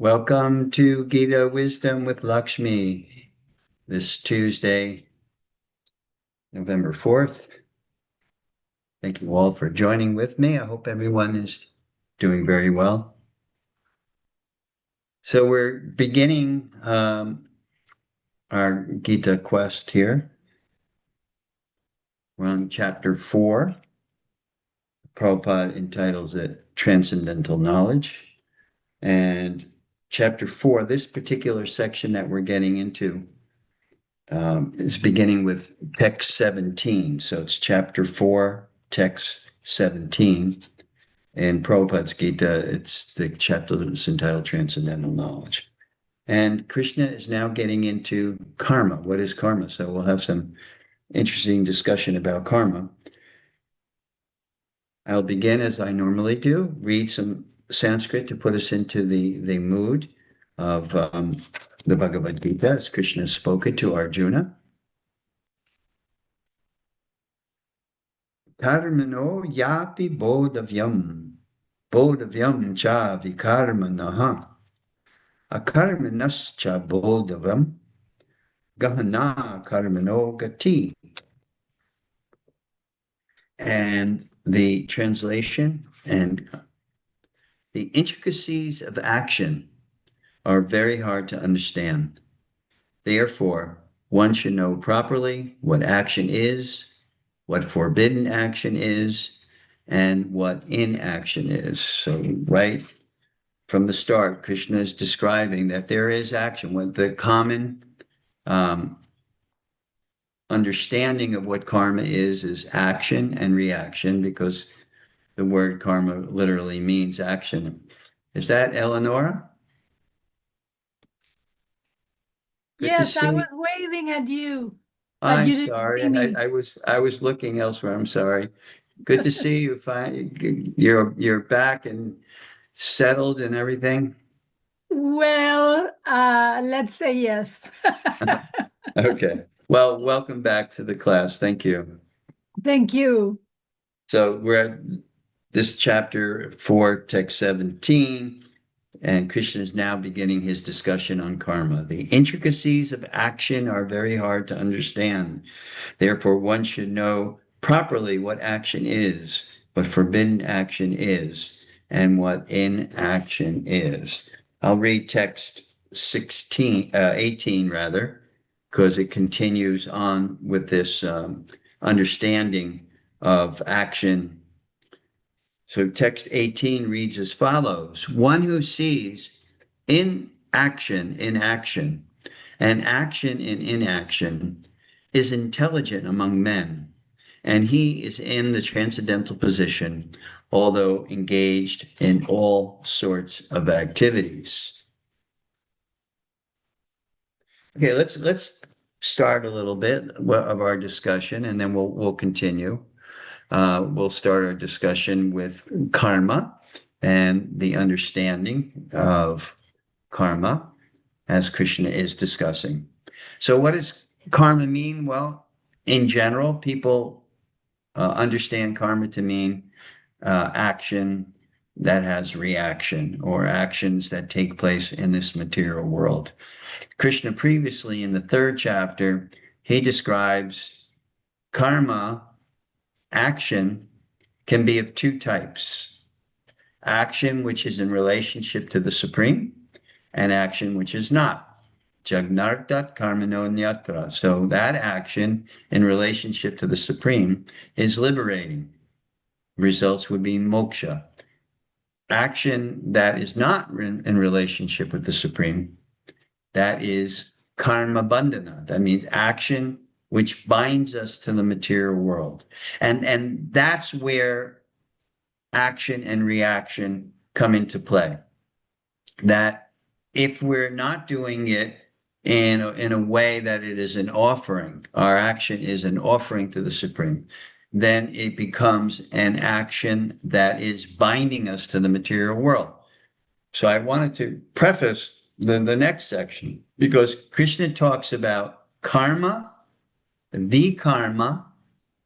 Welcome to Gita Wisdom with Lakshmi this Tuesday, November 4th. Thank you all for joining with me. I hope everyone is doing very well. So we're beginning our Gita quest here. We're on chapter 4. Prabhupada entitles it Transcendental Knowledge. And chapter 4, this particular section that we're getting into, is beginning with text 17. So it's chapter 4, text 17. In Prabhupada's Gita, it's the chapter that's entitled Transcendental Knowledge. And Krishna is now getting into karma. What is karma? So we'll have some interesting discussion about karma. I'll begin as I normally do, read some Sanskrit to put us into the mood of the Bhagavad Gita as Krishna has spoken to Arjuna. Karmano yapi bodhavyam cha vikarmanaha akarmanascha bodhavam gahana karmano gati. And the translation and the intricacies of action are very hard to understand. Therefore, one should know properly what action is, what forbidden action is, and what inaction is. So right from the start, Krishna is describing that there is action. What the common understanding of what karma is action and reaction, because the word karma literally means action. Is that Eleonora? Good to Yes, I see. was waving at you, but I'm you didn't sorry. see me. I was looking elsewhere. I'm sorry. Good to see you. You're back and settled and everything. Well, let's say yes. Okay. Well, welcome back to the class. Thank you. Thank you. So we're at this chapter 4, text 17, and Krishna is now beginning his discussion on karma. The intricacies of action are very hard to understand. Therefore, one should know properly what action is, what forbidden action is, and what inaction is. I'll read text 18 rather, because it continues on with this understanding of action. So text 18 reads as follows: one who sees inaction in action and action in inaction is intelligent among men, and he is in the transcendental position, although engaged in all sorts of activities. Okay, let's start a little bit of our discussion, and then we'll continue. We'll start our discussion with karma and the understanding of karma as Krishna is discussing. So what does karma mean? Well, in general, people understand karma to mean action that has reaction or actions that take place in this material world. Krishna previously in the 3rd chapter, he describes karma, action, can be of 2 types. Action which is in relationship to the Supreme, and action which is not. Jagnartat karmano nyatra. So that action in relationship to the Supreme is liberating. Results would be moksha. Action that is not in relationship with the Supreme, that is karma bandhana. That means action which binds us to the material world. And that's where action and reaction come into play. That if we're not doing it in a way that it is an offering, our action is an offering to the Supreme, then it becomes an action that is binding us to the material world. So I wanted to preface the next section because Krishna talks about karma, vikarma,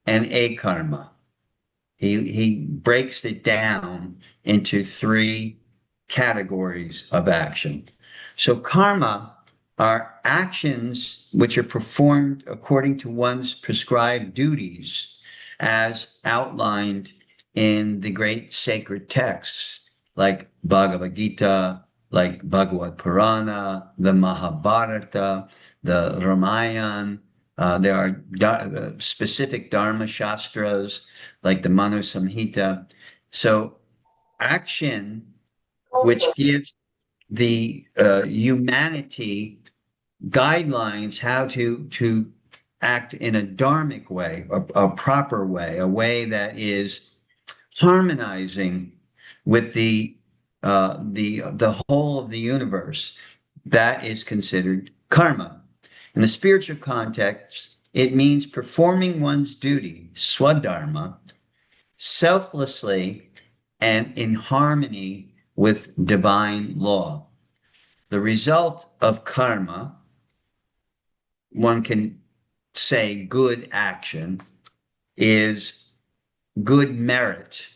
and akarma. He breaks it down into 3 categories of action. So karma are actions which are performed according to one's prescribed duties as outlined in the great sacred texts like Bhagavad Gita, like Bhagavad Purana, the Mahabharata, the Ramayana. There are specific Dharma Shastras like the Manu Samhita. So action which gives the humanity guidelines how to act in a dharmic way, a proper way, a way that is harmonizing with the whole of the universe. That is considered karma. In the spiritual context, it means performing one's duty, swadharma, selflessly and in harmony with divine law. The result of karma, one can say good action, is good merit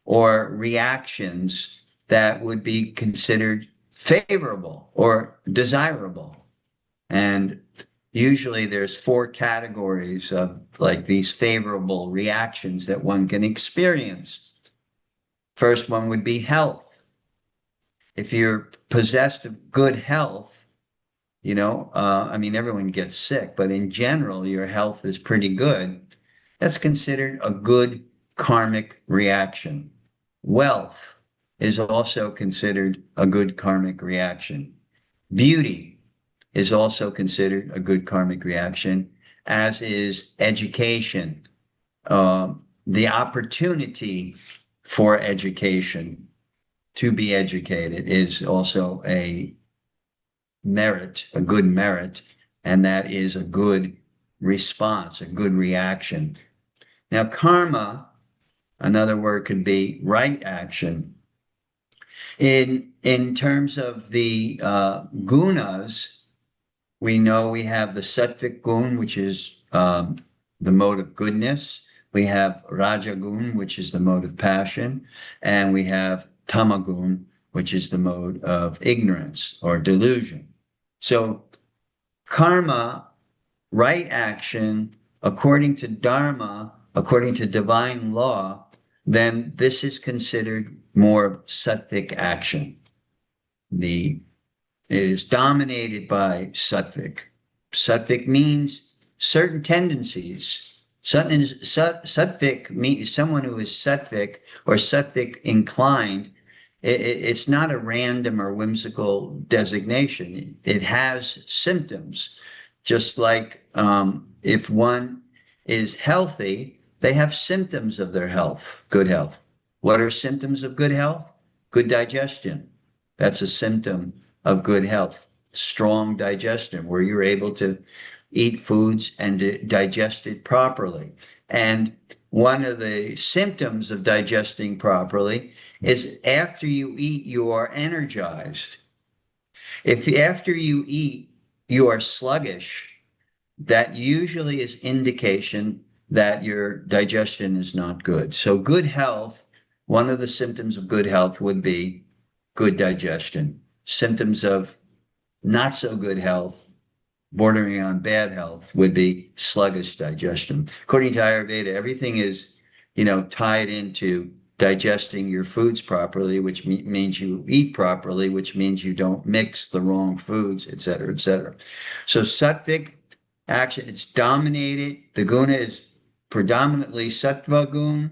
or reactions that would be considered favorable or desirable. And usually there's four categories of like these favorable reactions that one can experience. First one would be health. If you're possessed of good health, I mean, everyone gets sick, but in general, your health is pretty good. That's considered a good karmic reaction. Wealth is also considered a good karmic reaction. Beauty is also considered a good karmic reaction, as is education. The opportunity for education, to be educated, is also a merit, a good merit, and that is a good response, a good reaction. Now, karma, another word could be right action. In terms of the gunas, we know we have the sattvic gun, which is the mode of goodness. We have rajagun, which is the mode of passion, and we have tamagun, which is the mode of ignorance or delusion. So karma, right action, according to dharma, according to divine law, then this is considered more sattvic action. It is dominated by sattvic. Sattvic means certain tendencies. Sattvic means someone who is sattvic or sattvic inclined. It's not a random or whimsical designation. It has symptoms. Just like if one is healthy, they have symptoms of their health, good health. What are symptoms of good health? Good digestion. That's a symptom of good health. Strong digestion, where you're able to eat foods and digest it properly. And one of the symptoms of digesting properly is after you eat, you are energized. If after you eat, you are sluggish, that usually is indication that your digestion is not good. So good health, one of the symptoms of good health would be good digestion. Symptoms of not so good health, bordering on bad health, would be sluggish digestion. According to Ayurveda, everything is, tied into digesting your foods properly, which means you eat properly, which means you don't mix the wrong foods, et cetera, et cetera. So sattvic action, it's dominated. The guna is predominantly sattva gun.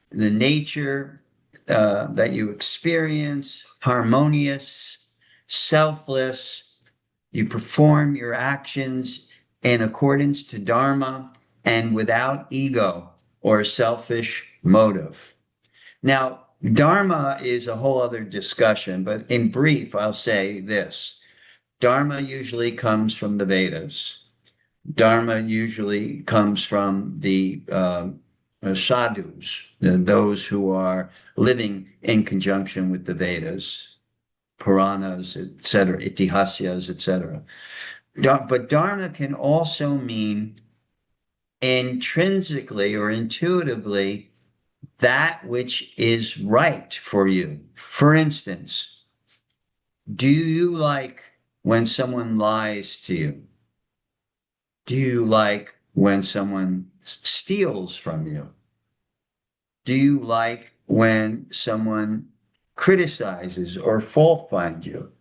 The nature that you experience, harmonious, selfless. You perform your actions in accordance to dharma and without ego or selfish motive. Now, dharma is a whole other discussion, but in brief, I'll say this. Dharma usually comes from the Vedas. Dharma usually comes from the sadhus, those who are living in conjunction with the Vedas, Puranas, etc., Itihasyas, etc. But dharma can also mean intrinsically or intuitively that which is right for you. For instance, Do you like when someone lies to you? Do you like when someone steals from you? Do you like when someone criticizes or fault finds you?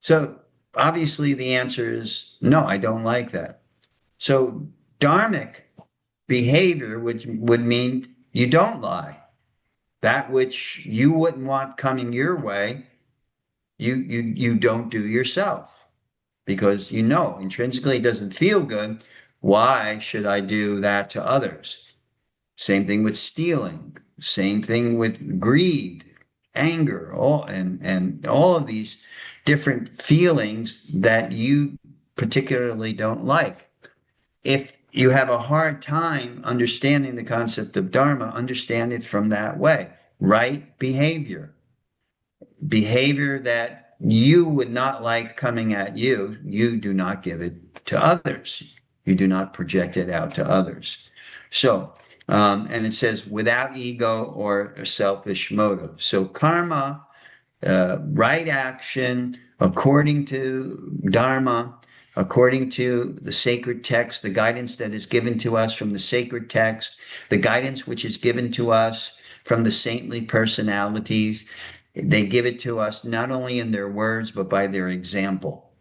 So obviously the answer is no, I don't like that. So dharmic behavior, which would mean you don't lie. That which you wouldn't want coming your way, you don't do yourself because you know intrinsically it doesn't feel good. Why should I do that to others? Same thing with stealing. Same thing with greed, anger, and all of these different feelings that you particularly don't like. If you have a hard time understanding the concept of Dharma, understand it from that way. Right behavior, behavior that you would not like coming at you, you do not give it to others. You do not project it out to others. So, and it says without ego or a selfish motive. So karma, right action, according to Dharma, according to the sacred text, the guidance that is given to us from the sacred text, the guidance which is given to us from the saintly personalities. They give it to us not only in their words, but by their example.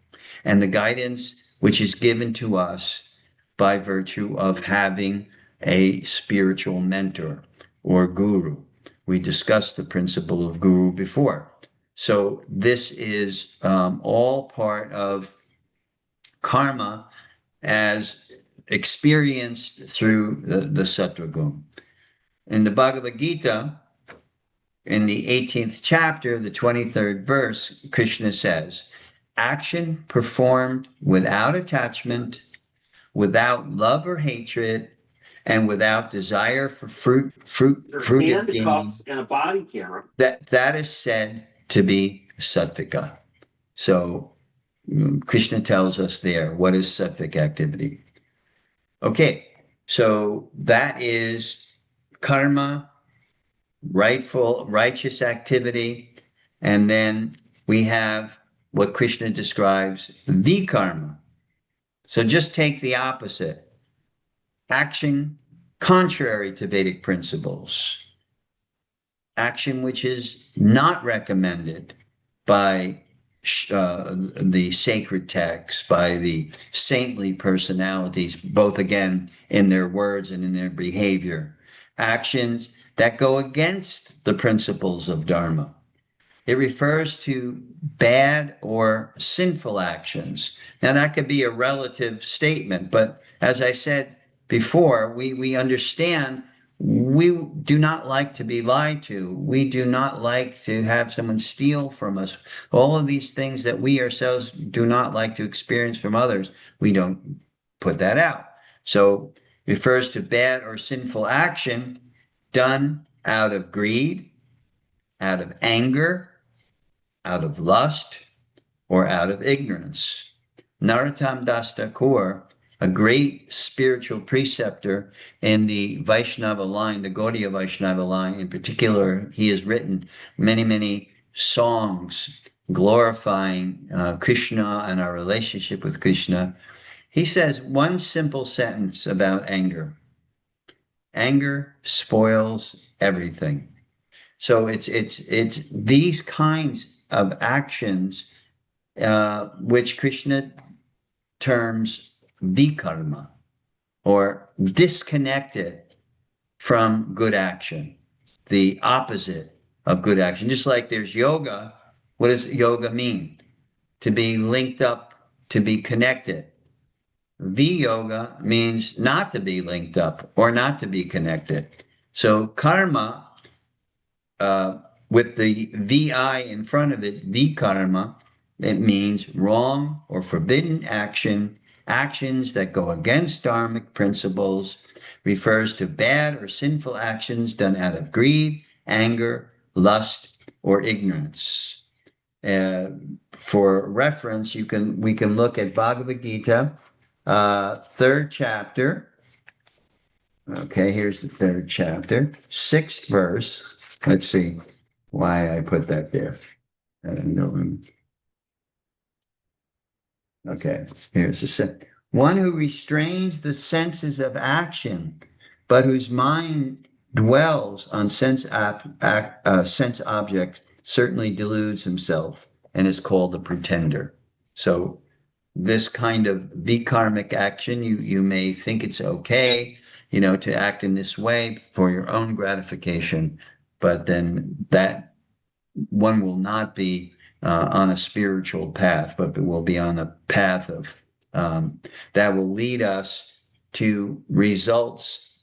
And the guidance which is given to us by virtue of having a spiritual mentor or guru. We discussed the principle of guru before. So this is all part of karma as experienced through the sattva guna. In the Bhagavad Gita, in the 18th chapter, the 23rd verse, Krishna says, action performed without attachment, without love or hatred, and without desire for fruitive gain, and a body camera. that is said to be sattvika. So Krishna tells us there what is sattvic activity. Okay, so that is karma, righteous activity, and then we have what Krishna describes vikarma. So just take the opposite. Action contrary to Vedic principles. Action which is not recommended by the sacred texts, by the saintly personalities, both again in their words and in their behavior. Actions that go against the principles of Dharma. It refers to bad or sinful actions. Now, that could be a relative statement, but as I said before, we understand we do not like to be lied to. We do not like to have someone steal from us. All of these things that we ourselves do not like to experience from others, we don't put that out. So it refers to bad or sinful action done out of greed, out of anger, out of lust, or out of ignorance. Narottam Das Thakur, a great spiritual preceptor in the Vaishnava line, the Gaudiya Vaishnava line in particular, he has written many, many songs glorifying Krishna and our relationship with Krishna. He says one simple sentence about anger. Anger spoils everything. So it's these kinds of actions which Krishna terms vikarma, or disconnected from good action, the opposite of good action. Just like there's yoga, what does yoga mean? To be linked up, to be connected. V-yoga means not to be linked up or not to be connected. So karma, with the VI in front of it, vikarma, it means wrong or forbidden action, actions that go against dharmic principles, refers to bad or sinful actions done out of greed, anger, lust, or ignorance. For reference, we can look at Bhagavad Gita, third chapter. Okay, here's the third chapter, sixth verse. Let's see why I put that there. I don't know. Okay, here's the sen one who restrains the senses of action, but whose mind dwells on sense objects certainly deludes himself and is called a pretender. So this kind of vikarmic action, you may think it's okay, to act in this way for your own gratification, but then that one will not be on a spiritual path, but will be on a path of that will lead us to results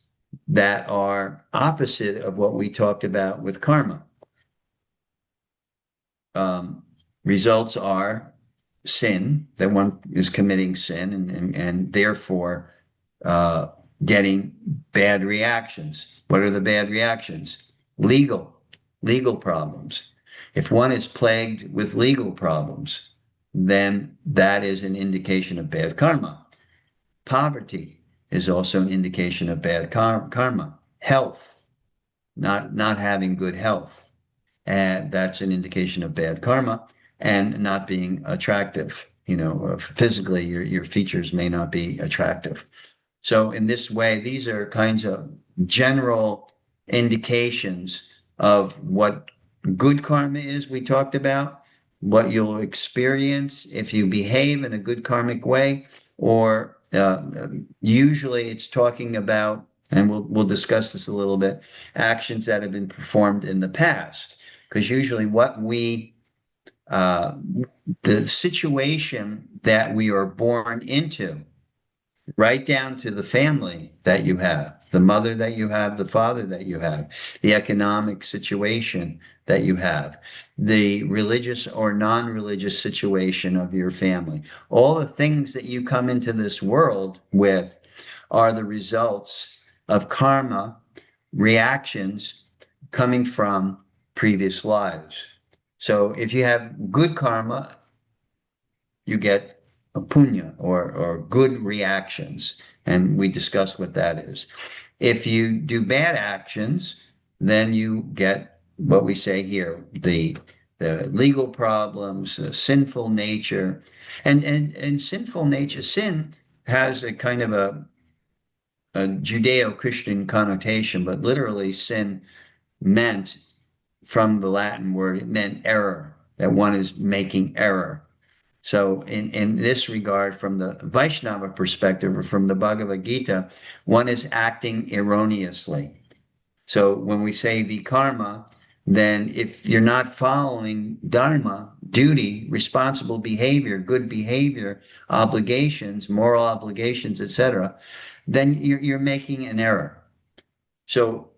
that are opposite of what we talked about with karma. Results are sin, that one is committing sin and therefore uh, getting bad reactions. What are the bad reactions? Legal problems. If one is plagued with legal problems, then that is an indication of bad karma. Poverty is also an indication of bad karma. Health, not having good health, and that's an indication of bad karma. And not being attractive, physically, your features may not be attractive. So in this way, these are kinds of general indications of what good karma is, we talked about, what you'll experience if you behave in a good karmic way, or usually it's talking about, and we'll discuss this a little bit, actions that have been performed in the past. Because usually the situation that we are born into, right down to the family that you have, the mother that you have, the father that you have, the economic situation that you have, the religious or non-religious situation of your family. All the things that you come into this world with are the results of karma reactions coming from previous lives. So if you have good karma, you get a punya or good reactions. And we discussed what that is. If you do bad actions, then you get what we say here, the legal problems, the sinful nature. And sinful nature, sin has a kind of a Judeo-Christian connotation, but literally sin meant, from the Latin word, it meant error, that one is making error. So in this regard, from the Vaishnava perspective or from the Bhagavad Gita, one is acting erroneously. So when we say vikarma, then if you're not following dharma, duty, responsible behavior, good behavior, obligations, moral obligations, etc., then you're making an error. So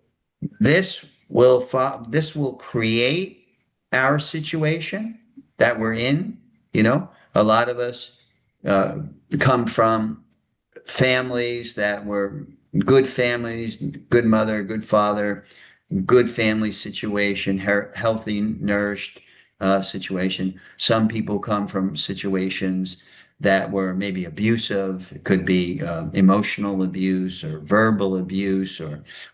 this will create our situation that we're in. A lot of us come from families that were good families, good mother, good father, good family situation, healthy, nourished situation. Some people come from situations that were maybe abusive. It could be emotional abuse or verbal abuse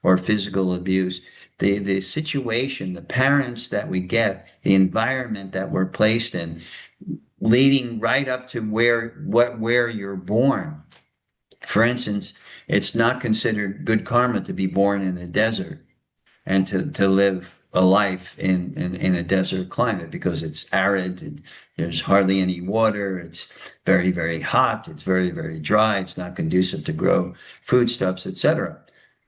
or physical abuse. The situation, the parents that we get, the environment that we're placed in, leading right up to where you're born. For instance, it's not considered good karma to be born in a desert and to live a life in a desert climate, because it's arid and there's hardly any water. It's very, very hot. It's very, very dry. It's not conducive to grow foodstuffs, etc.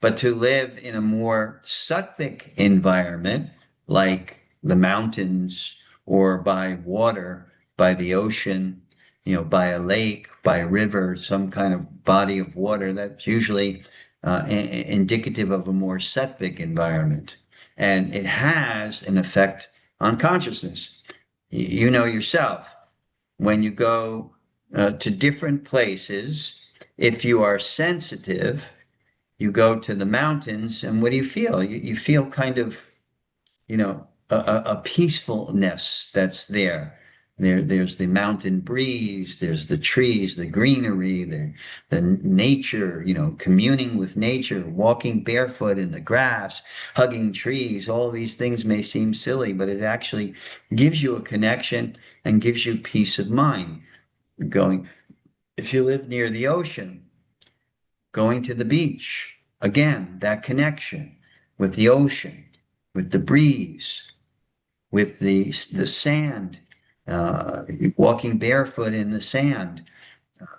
But to live in a more sattvic environment, like the mountains or by water, by the ocean, by a lake, by a river, some kind of body of water, that's usually indicative of a more sattvic environment. And it has an effect on consciousness. You know yourself, when you go to different places, if you are sensitive, you go to the mountains, and what do you feel? You feel kind of, a peacefulness that's there. There's the mountain breeze, there's the trees, the greenery, the nature, communing with nature, walking barefoot in the grass, hugging trees. All these things may seem silly, but it actually gives you a connection and gives you peace of mind. going, if you live near the ocean, going to the beach, again, that connection with the ocean, with the breeze, with the sand, walking barefoot in the sand,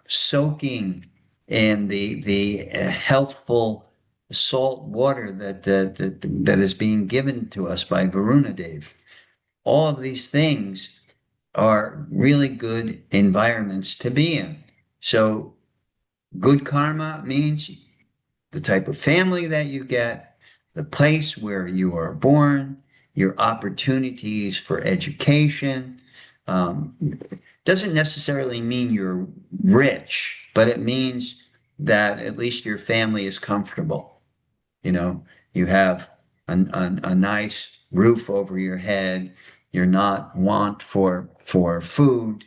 soaking in the healthful salt water that is being given to us by Varuna Dev. All of these things are really good environments to be in. So good karma means the type of family that you get, the place where you are born, your opportunities for education. Doesn't necessarily mean you're rich, but it means that at least your family is comfortable. You know, you have a nice roof over your head. You're not want for food.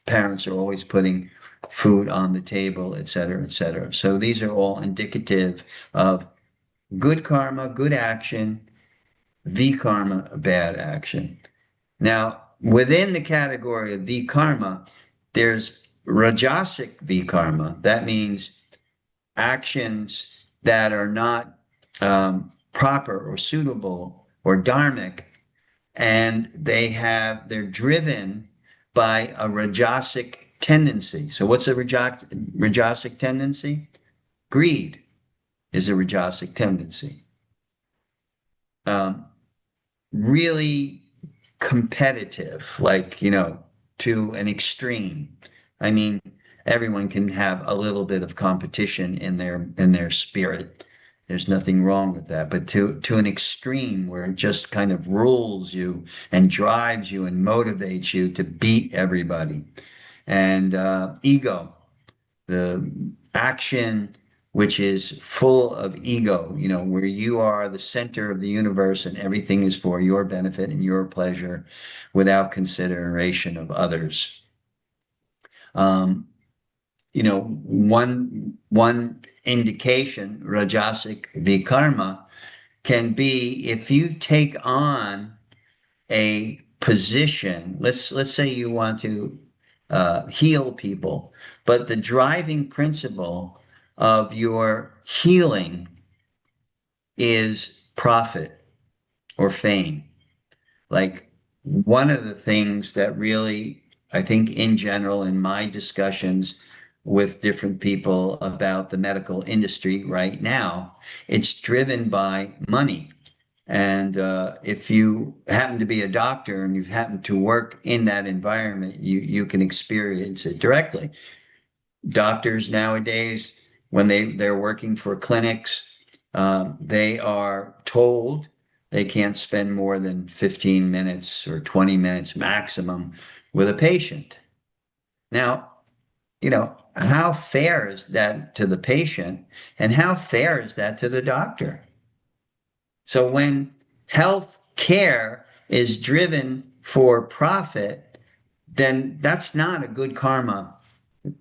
Parents are always putting food on the table, et cetera, et cetera. So these are all indicative of good karma, good action, vikarma, bad action. Now, within the category of vikarma, there's rajasic vikarma. That means actions that are not proper or suitable or dharmic, and they're driven by a rajasic tendency. So what's a rajasic tendency? Greed is a rajasic tendency. Really competitive, like, to an extreme. I mean, everyone can have a little bit of competition in their spirit. There's nothing wrong with that, but to an extreme where it just kind of rules you and drives you and motivates you to beat everybody. And ego, the action which is full of ego, where you are the center of the universe and everything is for your benefit and your pleasure without consideration of others. One indication, rajasic vikarma, can be if you take on a position. Let's say you want to heal people, but the driving principle of your healing is profit or fame. Like, one of the things that really, I think in general, in my discussions with different people about the medical industry right now, it's driven by money. And if you happen to be a doctor and you've happened to work in that environment, you can experience it directly. Doctors nowadays, when they're working for clinics, they are told they can't spend more than 15 minutes or 20 minutes maximum with a patient. Now, how fair is that to the patient, and how fair is that to the doctor? So when health care is driven for profit, then that's not a good karma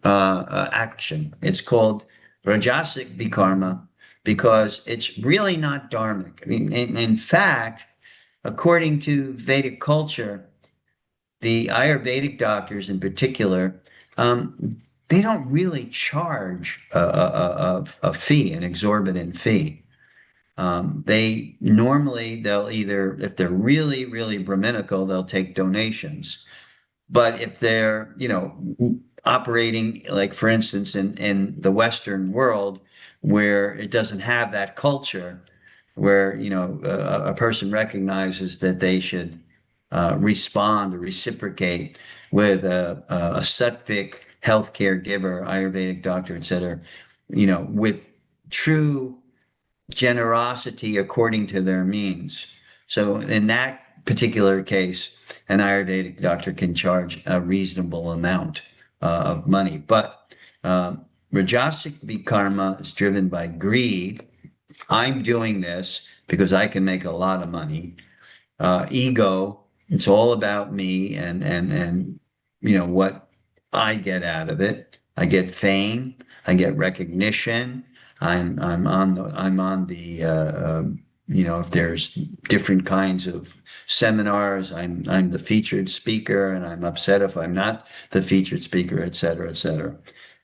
action. It's called rajasic vikarma because it's really not dharmic. I mean, in fact, according to Vedic culture, the Ayurvedic doctors in particular, they don't really charge a fee, an exorbitant fee. They'll either, if they're really, really Brahminical, they'll take donations. But if they're, operating, like, for instance, in the Western world, where it doesn't have that culture, where, a person recognizes that they should respond or reciprocate with a sattvic healthcare giver, Ayurvedic doctor, et cetera, with true generosity according to their means. So in that particular case, an Ayurvedic doctor can charge a reasonable amount of money. But Rajasic Vikarma is driven by greed. I'm doing this because I can make a lot of money. Ego, it's all about me and what I get out of it. I get fame, I get recognition. I'm on the if there's different kinds of seminars, I'm the featured speaker, and I'm upset if I'm not the featured speaker, et cetera, et cetera.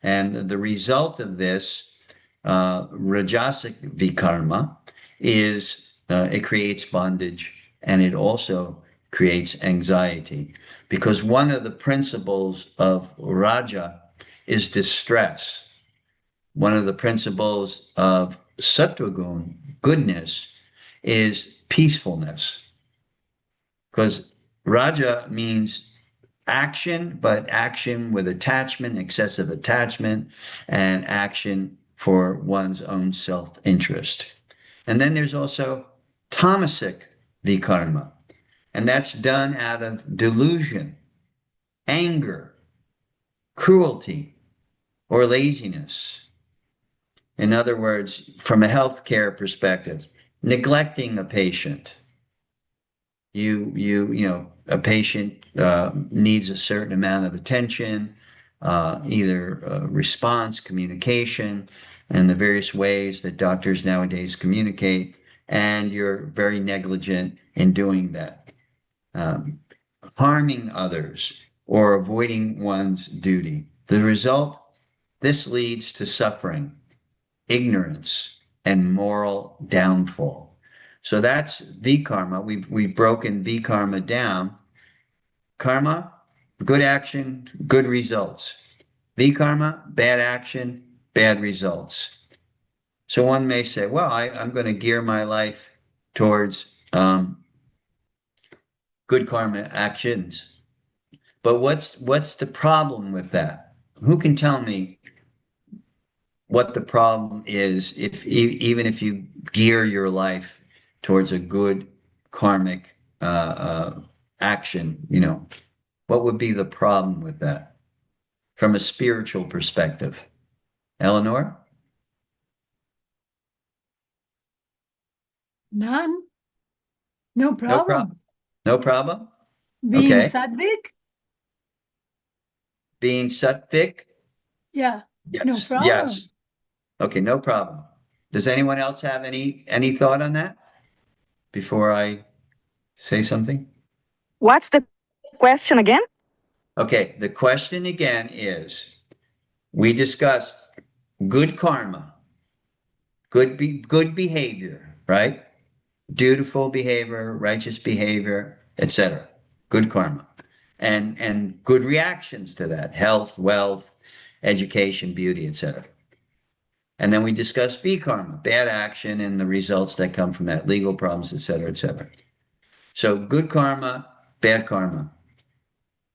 And the result of this rajasic vikarma is it creates bondage, and it also creates anxiety, because one of the principles of raja is distress. One of the principles of sattvagun, goodness, is peacefulness, because raja means action, but action with attachment, excessive attachment, and action for one's own self-interest. And then there's also tamasic vikarma, and that's done out of delusion, anger, cruelty, or laziness. In other words, from a healthcare perspective, neglecting a patient. A patient needs a certain amount of attention, either response, communication, and the various ways that doctors nowadays communicate, and you're very negligent in doing that, harming others or avoiding one's duty. The result, this leads to suffering, ignorance, and moral downfall. So that's V-karma. We've broken V-karma down. Karma, good action, good results. V-karma, bad action, bad results. So one may say, well, I'm going to gear my life towards good karma actions. But what's the problem with that? Who can tell me what the problem is even if you gear your life towards a good karmic action, what would be the problem with that from a spiritual perspective? Eleanor? None. No No problem. problem. No problem? Being Okay. sattvic? Being sattvic? Yeah, no Yes. problem. Yes. Okay, no problem. Does anyone else have any thought on that before I say something? What's the question again? Okay, the question again is, we discussed good karma, good behavior, right? Dutiful behavior, righteous behavior, etc. Good karma. And good reactions to that, health, wealth, education, beauty, etc. And then we discussed V karma, bad action and the results that come from that, legal problems, etc., etc. So good karma, bad karma.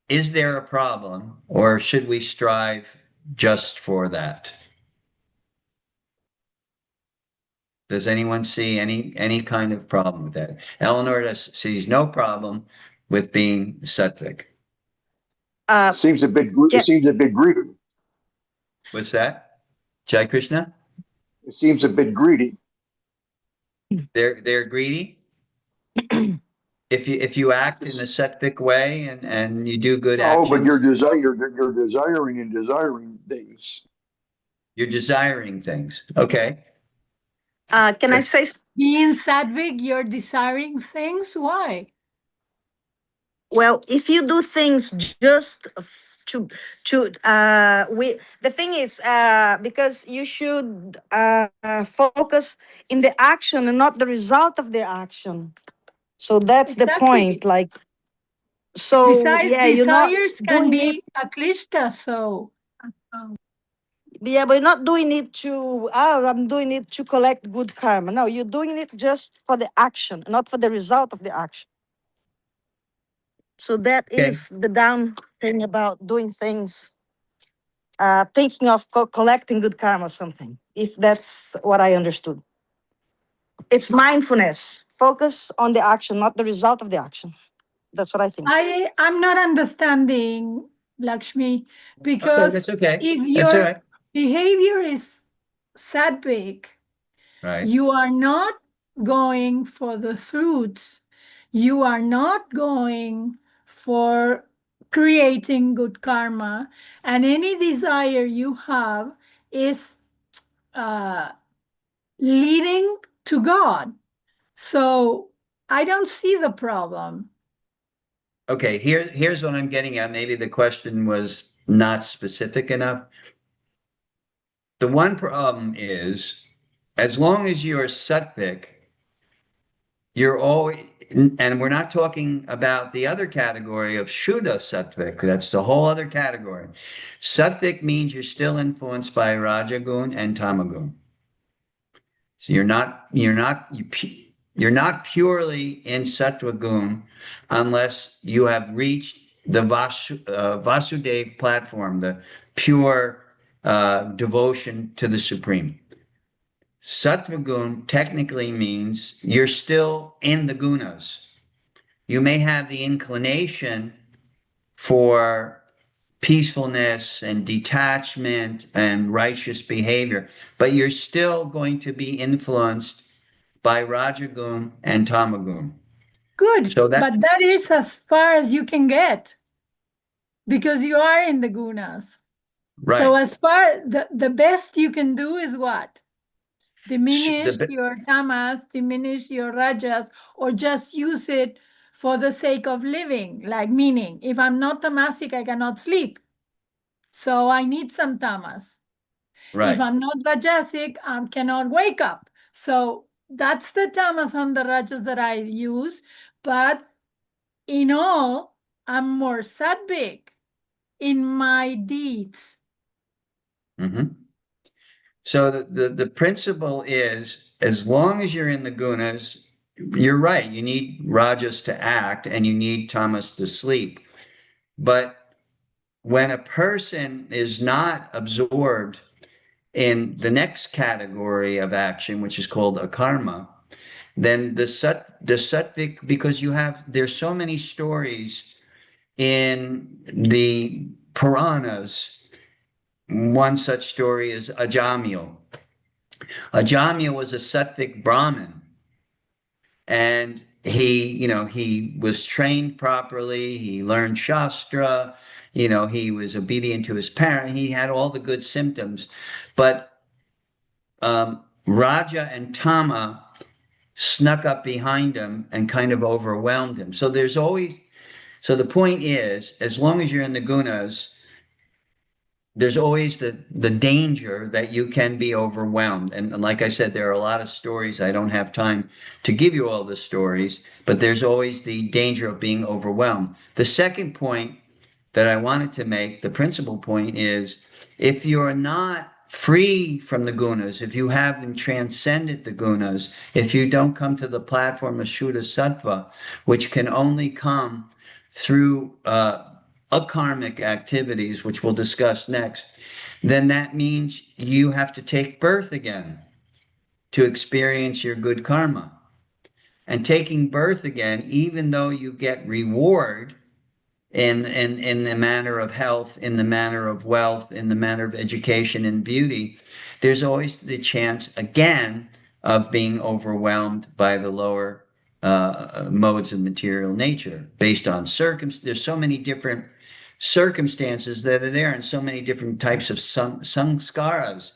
Is there a problem, or should we strive just for that? Does anyone see any kind of problem with that? Eleanor sees no problem with being sattvic. Uh, It yeah, seems a bit greedy. What's that? Jai Krishna? It seems a bit greedy. They're greedy. If you act in a sattvic way and you do good No, but actions, you're desiring and desiring things. you're desiring things. Okay. can I say? Being sattvic, you're desiring things? Why? Well, if you do things just to we the thing is because you should focus in the action and not the result of the action. So that's the point. Exactly. Like, so Besides, yeah, you're not desires can doing it. be aklishta, so Yeah, but you're not doing it to, oh, I'm doing it to collect good karma. No, you're doing it just for the action, not for the result of the action. So that Okay. is the down thing about doing things, thinking of collecting good karma or something, if that's what I understood. It's mindfulness. Focus on the action, not the result of the action. That's what I think. I'm not understanding, Lakshmi, Okay, because that's okay. if That's all your right. behavior is sattvic, Right. you are not going for the fruits. You are not going for creating good karma. And any desire you have is leading to God. So I don't see the problem. Okay, here's what I'm getting at. Maybe the question was not specific enough. The one problem is, as long as you're sattvic, you're always, and we're not talking about the other category of Shuddha sattvic. That's the whole other category. Sattvic means you're still influenced by Rajagun and Tamagun. So you're not purely in Sattva gun unless you have reached the Vasudev platform, the pure devotion to the Supreme. Sattva gun technically means you're still in the gunas. You may have the inclination for peacefulness and detachment and righteous behavior, but you're still going to be influenced by Rajagun and Tamagun. Good, So that but that is as far as you can get because you are in the gunas. So right. as far the best you can do is what? Diminish The, your tamas, diminish your rajas, or just use it for the sake of living. Like meaning, if I'm not tamasic, I cannot sleep. So I need some tamas. If right. I'm not rajasic, I cannot wake up. So that's the tamas and the rajas that I use. But in all, I'm more sattvic in my deeds. Mm-hmm. So the principle is, as long as you're in the gunas, you're right. You need rajas to act and you need tamas to sleep. But when a person is not absorbed in the next category of action, which is called a karma, then the sattvic, because there's so many stories in the Puranas. One such story is Ajamil. Ajamil was a sattvic Brahmin, and he was trained properly. He learned Shastra. He was obedient to his parent. He had all the good symptoms, but Raja and Tama snuck up behind him and kind of overwhelmed him. So the point is, as long as you're in the gunas, there's always the danger that you can be overwhelmed. And like I said, there are a lot of stories. I don't have time to give you all the stories, but there's always the danger of being overwhelmed. The second point that I wanted to make, the principal point is, if you're not free from the gunas, if you haven't transcended the gunas, if you don't come to the platform of Shuddha Sattva, which can only come through akarmic activities, which we'll discuss next, then that means you have to take birth again to experience your good karma. And taking birth again, even though you get reward in the manner of health, in the manner of wealth, in the manner of education and beauty, there's always the chance again of being overwhelmed by the lower modes of material nature based on circumstances. There's so many different circumstances that are there and so many different types of samskaras.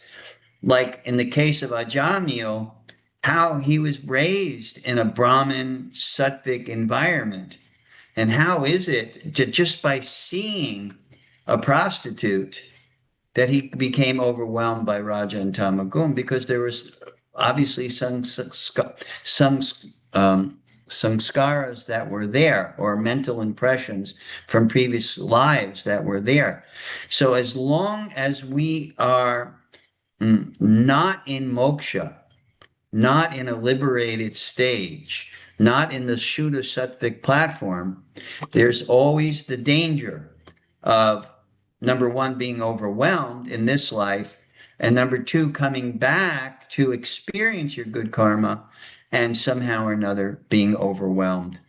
Like in the case of Ajamil, how he was raised in a Brahmin sattvic environment. And how is it to just by seeing a prostitute that he became overwhelmed by Raja and Tamagun, because there was obviously some samskaras that were there, or mental impressions from previous lives that were there. So as long as we are not in moksha, not in a liberated stage, not in the Shuddha Sattvic platform, there's always the danger of, number one, being overwhelmed in this life, and number two, coming back to experience your good karma and somehow or another being overwhelmed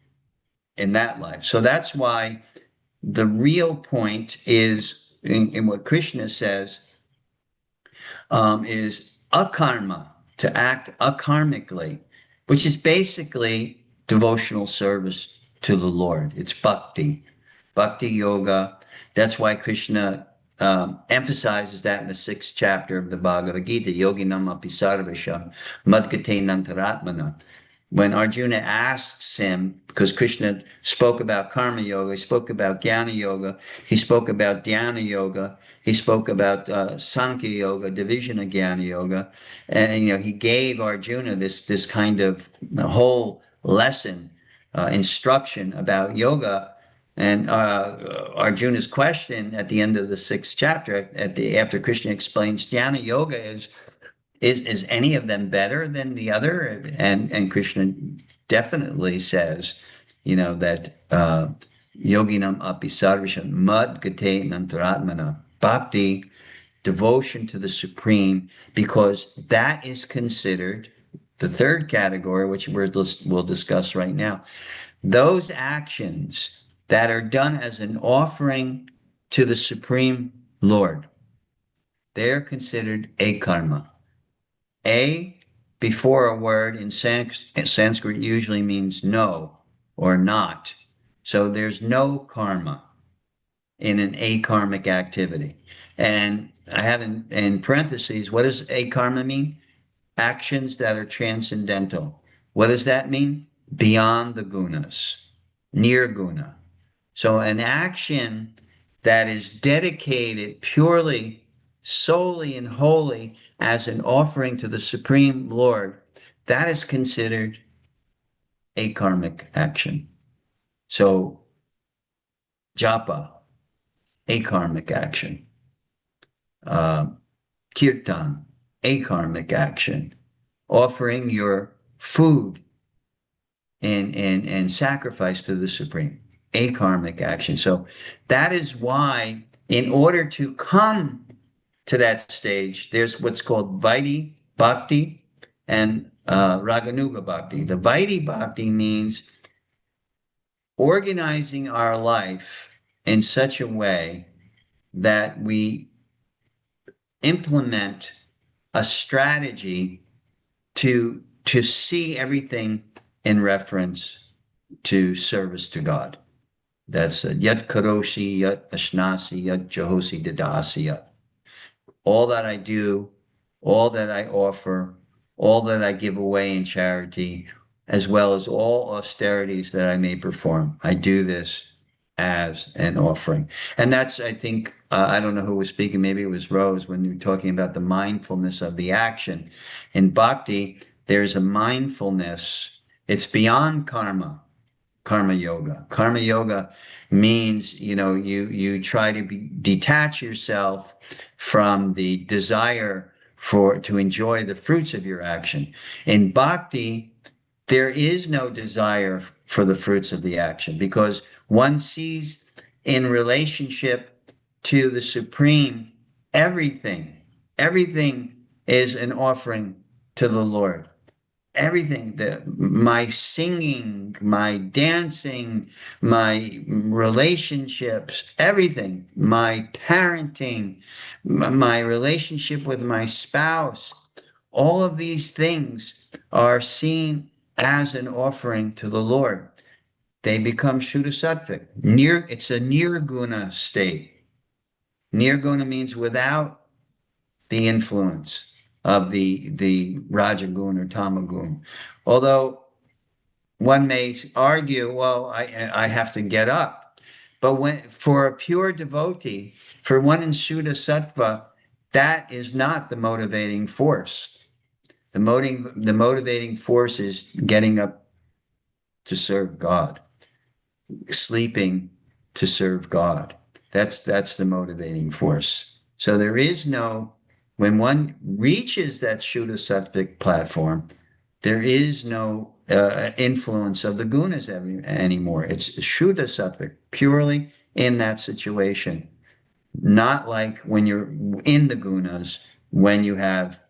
in that life. So that's why the real point is in what Krishna says, is akarma, to act akarmically, which is basically devotional service to the Lord. It's bhakti yoga. That's why Krishna emphasizes that in the 6th chapter of the Bhagavad Gita, yoginam api sarvesham madgate nantaratmana. when Arjuna asks him, because Krishna spoke about karma yoga, he spoke about jnana yoga, he spoke about dhyana yoga, he spoke about sankhya yoga, division of jnana yoga, and he gave Arjuna this kind of whole lesson, instruction about yoga. And Arjuna's question at the end of the 6th chapter, after Krishna explains jnana yoga, is any of them better than the other? And Krishna definitely says, that yoginam api sarvisham mad gate nantaratmana, bhakti, devotion to the supreme, because that is considered the third category, which we'll discuss right now. Those actions that are done as an offering to the Supreme Lord, they're considered a karma. A before a word in Sanskrit usually means no or not. So there's no karma in an akarmic activity. And I have in parentheses, what does akarma mean? Actions that are transcendental. What does that mean? Beyond the gunas, nirguna. So an action that is dedicated purely, solely, and wholly as an offering to the Supreme Lord, that is considered a karmic action. So japa, a karmic action. Kirtan, a karmic action. Offering your food and sacrifice to the Supreme, a karmic action. So that is why, in order to come to that stage, there's what's called Vaidhi Bhakti and Raganuga Bhakti. The Vaidhi Bhakti means organizing our life in such a way that we implement a strategy to see everything in reference to service to God. That's yat karoshi, yat ashnasi, yat jahosi dadasi, yat. All that I do, all that I offer, all that I give away in charity, as well as all austerities that I may perform, I do this as an offering. And that's, I think, I don't know who was speaking, maybe it was Rose, when you were talking about the mindfulness of the action. In bhakti, there's a mindfulness. It's beyond karma yoga. Karma yoga means, you try to detach yourself from the desire to enjoy the fruits of your action. In bhakti, there is no desire for the fruits of the action, because one sees in relationship to the Supreme, everything is an offering to the Lord. Everything, my singing, my dancing, my relationships, everything, my parenting, my relationship with my spouse, all of these things are seen as an offering to the Lord. They become Shuddha Sattvic. It's a nirguna state. Nirguna means without the influence of the Rajagun or Tamagun. Although one may argue, well, I have to get up. But for a pure devotee, for one in Shuddha Sattva, that is not the motivating force. The motivating force is getting up to serve God, sleeping to serve God. That's the motivating force. So there is when one reaches that Shuddha Sattvic platform, there is no influence of the gunas anymore. It's Shuddha Sattvic, purely in that situation. Not like when you're in the gunas, when you have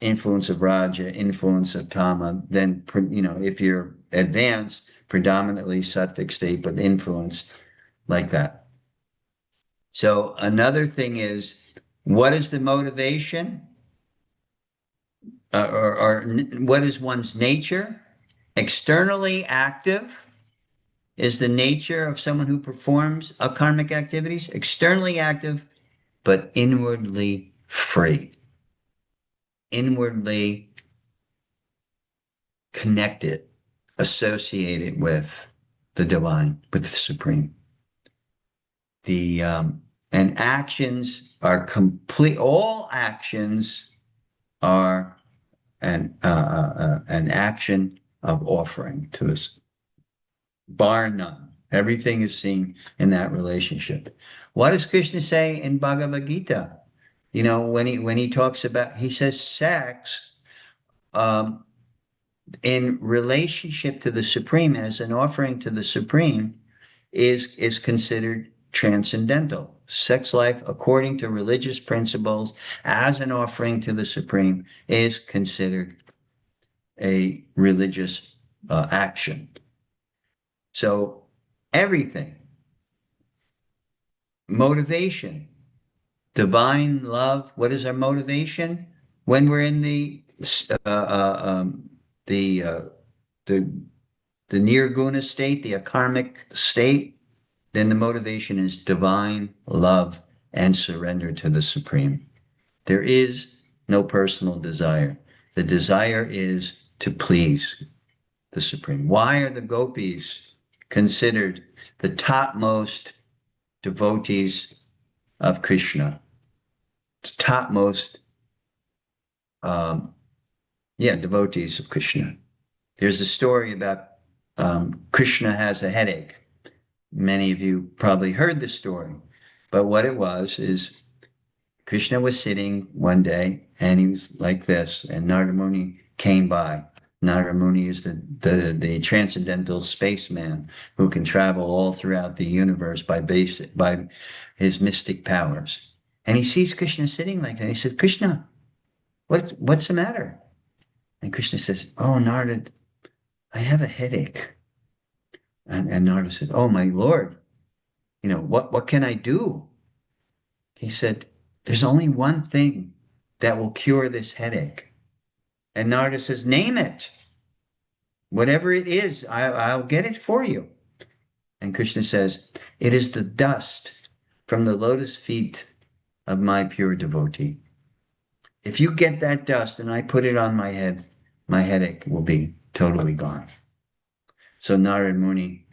influence of Raja, influence of Tama, then, if you're advanced, predominantly Sattvic state, with influence like that. So another thing is, what is the motivation? Or what is one's nature? Externally active is the nature of someone who performs karmic activities. Externally active, but inwardly free. Inwardly connected, associated with the divine, with the supreme. And actions are complete. All actions are an action of offering to this, bar none. Everything is seen in that relationship. What does Krishna say in Bhagavad Gita? You know, when he talks about, he says sex in relationship to the Supreme, as an offering to the Supreme, is considered transcendental. Sex life, according to religious principles, as an offering to the Supreme, is considered a religious action. So everything, motivation, divine love. What is our motivation when we're in the nirguna state, the akarmic state? Then the motivation is divine love and surrender to the Supreme. There is no personal desire. The desire is to please the Supreme. Why are the gopis considered the topmost devotees of Krishna? The topmost, devotees of Krishna. There's a story about Krishna has a headache. Many of you probably heard the story, but what it was is Krishna was sitting one day and he was like this, and Narada Muni came by. Narada Muni is the transcendental spaceman who can travel all throughout the universe by his mystic powers. And he sees Krishna sitting like that. He says, Krishna, what's the matter? And Krishna says, oh, Narada, I have a headache. And Narada said, oh, my Lord, you know, what can I do? He said, there's only one thing that will cure this headache. And Narada says, name it. Whatever it is, I'll get it for you. And Krishna says, it is the dust from the lotus feet of my pure devotee. If you get that dust and I put it on my head, my headache will be totally gone. So Narada Muni,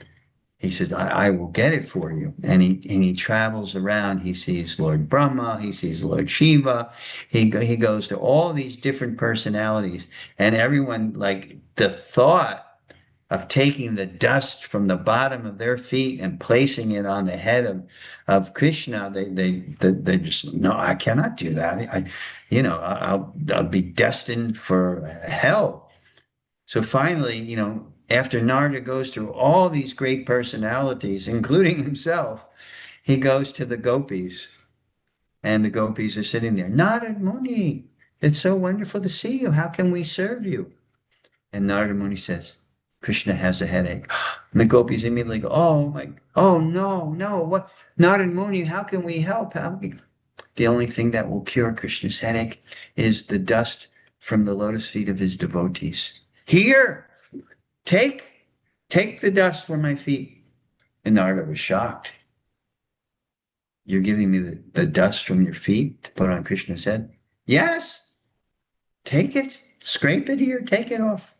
he says, I will get it for you. And he travels around. He sees Lord Brahma. He sees Lord Shiva. He goes to all these different personalities. And everyone, like, the thought of taking the dust from the bottom of their feet and placing it on the head of Krishna, they just, no, I cannot do that. I'll be destined for hell. So finally, after Narada goes through all these great personalities, including himself, he goes to the gopis, and the gopis are sitting there. Narada Muni, it's so wonderful to see you. How can we serve you? And Narada Muni says, Krishna has a headache. And the gopis immediately go, oh no, what? Narada Muni, how can we help? The only thing that will cure Krishna's headache is the dust from the lotus feet of his devotees. Here! Take the dust from my feet. And Narada was shocked. You're giving me the dust from your feet to put on Krishna's head? Yes. Take it. Scrape it here. Take it off.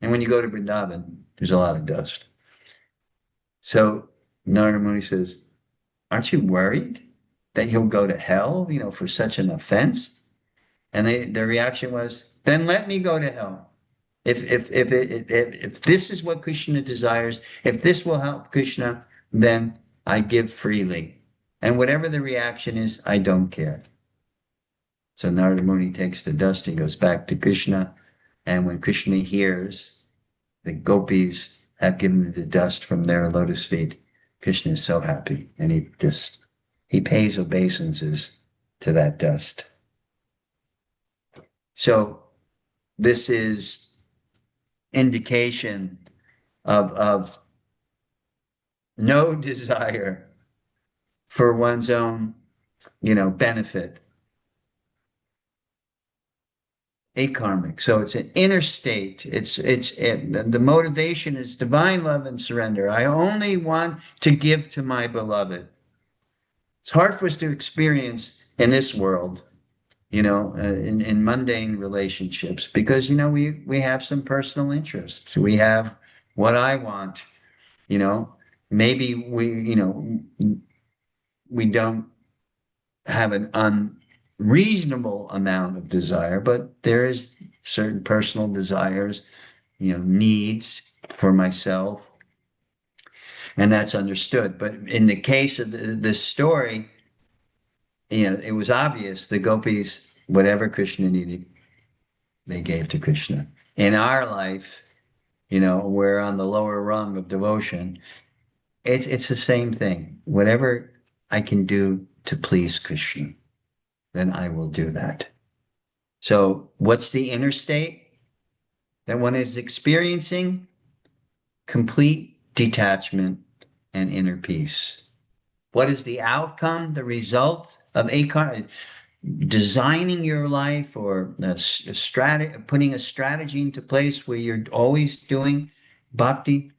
And when you go to Vrindavan, there's a lot of dust. So Narada Muni says, aren't you worried that he'll go to hell, for such an offense? And their reaction was, then let me go to hell. If this is what Krishna desires, if this will help Krishna, then I give freely. And whatever the reaction is, I don't care. So Narada Muni takes the dust, he goes back to Krishna. And when Krishna hears the gopis have given the dust from their lotus feet, Krishna is so happy. And he pays obeisances to that dust. So this is indication of no desire for one's own, benefit. Akarmic. So it's an inner state. The motivation is divine love and surrender. I only want to give to my beloved. It's hard for us to experience in this world, in mundane relationships, because, we have some personal interests. We have what I want, you know, maybe we don't have an unreasonable amount of desire, but there is certain personal desires, needs for myself, and that's understood. But in the case of this story, it was obvious the gopis, whatever Krishna needed, they gave to Krishna. In our life, we're on the lower rung of devotion. It's the same thing. Whatever I can do to please Krishna, then I will do that. So what's the inner state that one is experiencing? Complete detachment and inner peace. What is the outcome, the result of designing your life, or putting a strategy into place where you're always doing bhakti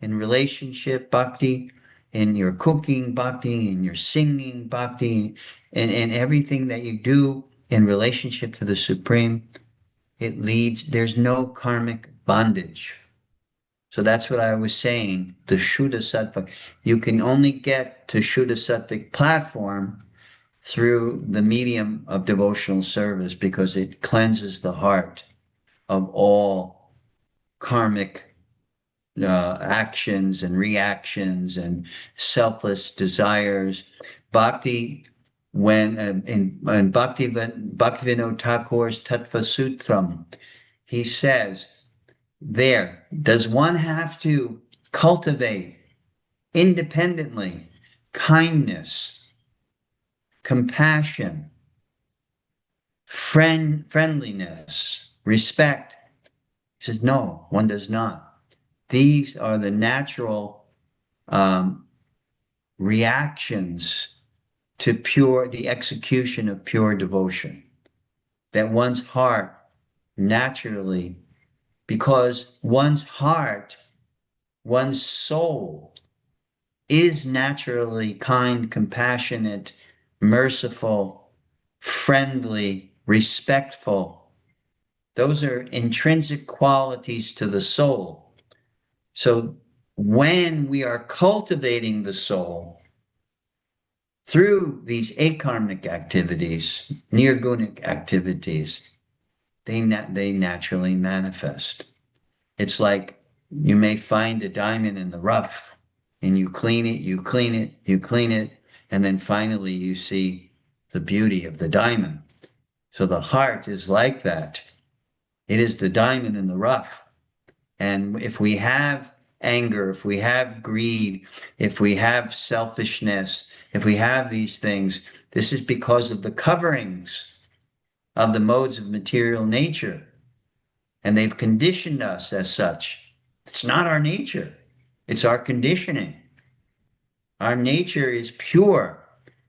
in relationship, bhakti in your cooking, bhakti in your singing, bhakti and everything that you do in relationship to the Supreme? There's no karmic bondage. So that's what I was saying, the Shuddha Sattva. You can only get to Shuddha Sattvic platform through the medium of devotional service, because it cleanses the heart of all karmic actions and reactions and selfless desires. Bhakti, in Bhaktivinoda Thakur's Tattva Sutram, he says, does one have to cultivate independently kindness, compassion, friendliness, respect? He says, no, one does not. These are the natural reactions to the execution of pure devotion, that one's heart naturally, because one's heart, one's soul is naturally kind, compassionate, merciful, friendly, respectful. Those are intrinsic qualities to the soul. So when we are cultivating the soul through these akarmic activities, nirgunic activities, they naturally manifest. It's like you may find a diamond in the rough, and you clean it, you clean it, you clean it, and then finally you see the beauty of the diamond. So the heart is like that. It is the diamond in the rough. And if we have anger, if we have greed, if we have selfishness, if we have these things, this is because of the coverings of the modes of material nature. And they've conditioned us as such. It's not our nature. It's our conditioning. Our nature is pure.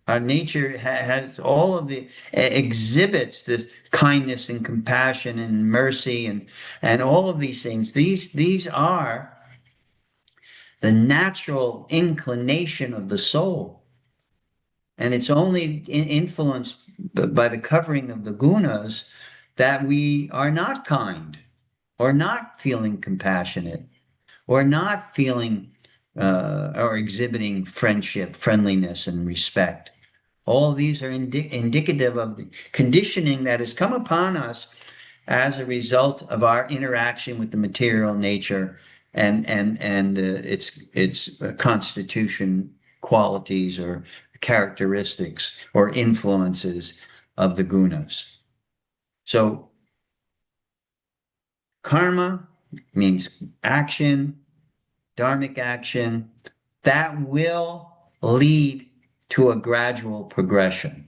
Our nature has all of exhibits this kindness and compassion and mercy and all of these things. These are the natural inclination of the soul. And it's only influenced by the covering of the gunas that we are not kind, or not feeling compassionate, or not feeling or exhibiting friendship, friendliness, and respect. All of these are indicative of the conditioning that has come upon us as a result of our interaction with the material nature and its constitution, qualities, or characteristics, or influences of the gunas. So karma means action, dharmic action, that will lead to a gradual progression.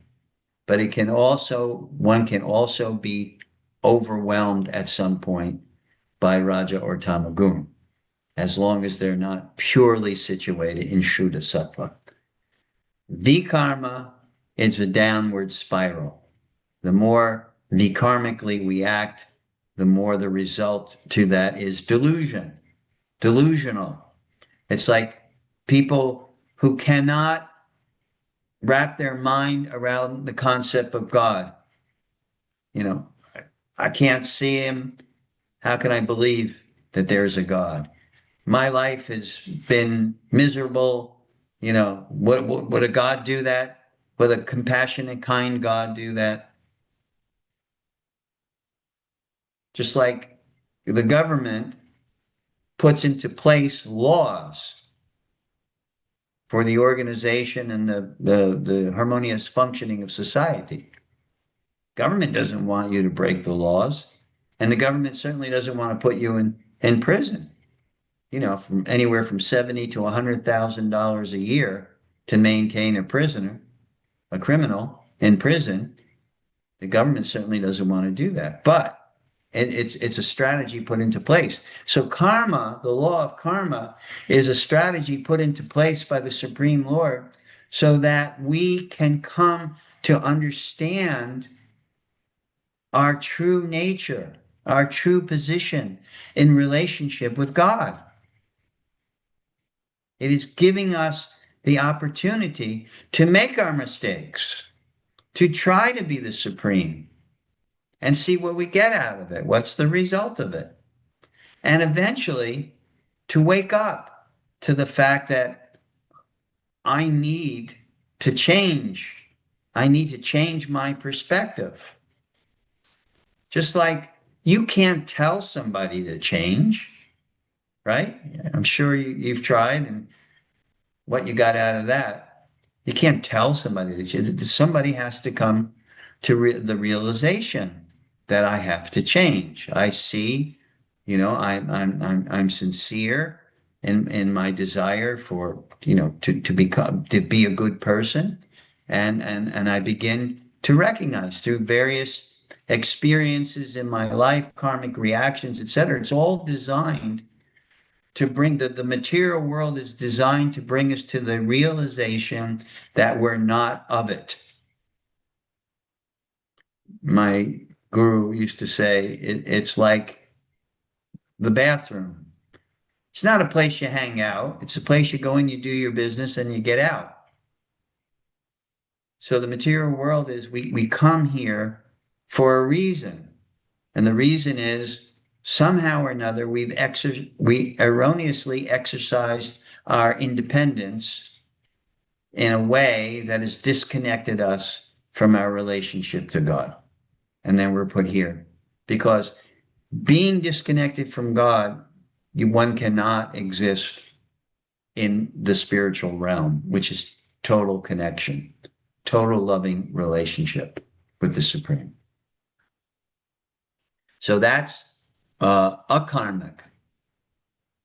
But one can also be overwhelmed at some point by Raja or Tamagun, as long as they're not purely situated in Shuddha Sattva. Vikarma is a downward spiral. The more vikarmically we act, the more the result to that is delusional. It's like people who cannot wrap their mind around the concept of God. You know, I can't see him. How can I believe that there's a God? My life has been miserable. You know, would a God do that? Would a compassionate, kind God do that? Just like the government puts into place laws for the organization and the harmonious functioning of society. Government doesn't want you to break the laws, and the government certainly doesn't want to put you in prison. You know, from anywhere from $70,000 to $100,000 a year to maintain a prisoner, a criminal in prison. The government certainly doesn't want to do that, but it's a strategy put into place. So karma, the law of karma, is a strategy put into place by the Supreme Lord so that we can come to understand our true nature, our true position in relationship with God. It is giving us the opportunity to make our mistakes, to try to be the supreme and see what we get out of it. What's the result of it? And eventually to wake up to the fact that I need to change. I need to change my perspective. Just like you can't tell somebody to change, right? I'm sure you've tried, and what you got out of that. You can't tell somebody to change. Somebody has to come to the realization that I have to change. I see, you know, I'm sincere in my desire for, you know, to be a good person, and I begin to recognize through various experiences in my life, karmic reactions, etc. It's all designed to bring the material world is designed to bring us to the realization that we're not of it. My guru used to say it's like the bathroom. It's not a place you hang out. It's a place you go in, you do your business, and you get out. So the material world is we come here for a reason. And the reason is somehow or another we erroneously exercised our independence in a way that has disconnected us from our relationship to God. And then we're put here because being disconnected from God, one cannot exist in the spiritual realm, which is total connection, total loving relationship with the Supreme. So that's akarmic.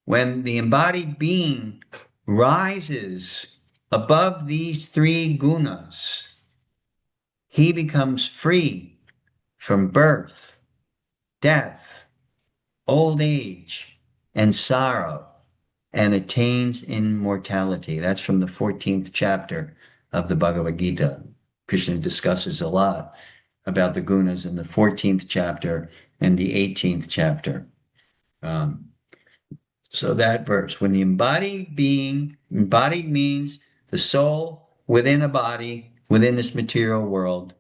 When the embodied being rises above these three gunas, he becomes free from birth, death, old age, and sorrow, and attains immortality. That's from the 14th chapter of the Bhagavad Gita. Krishna discusses a lot about the gunas in the 14th chapter and the 18th chapter. So that verse, when the embodied means the soul within a body, within this material world,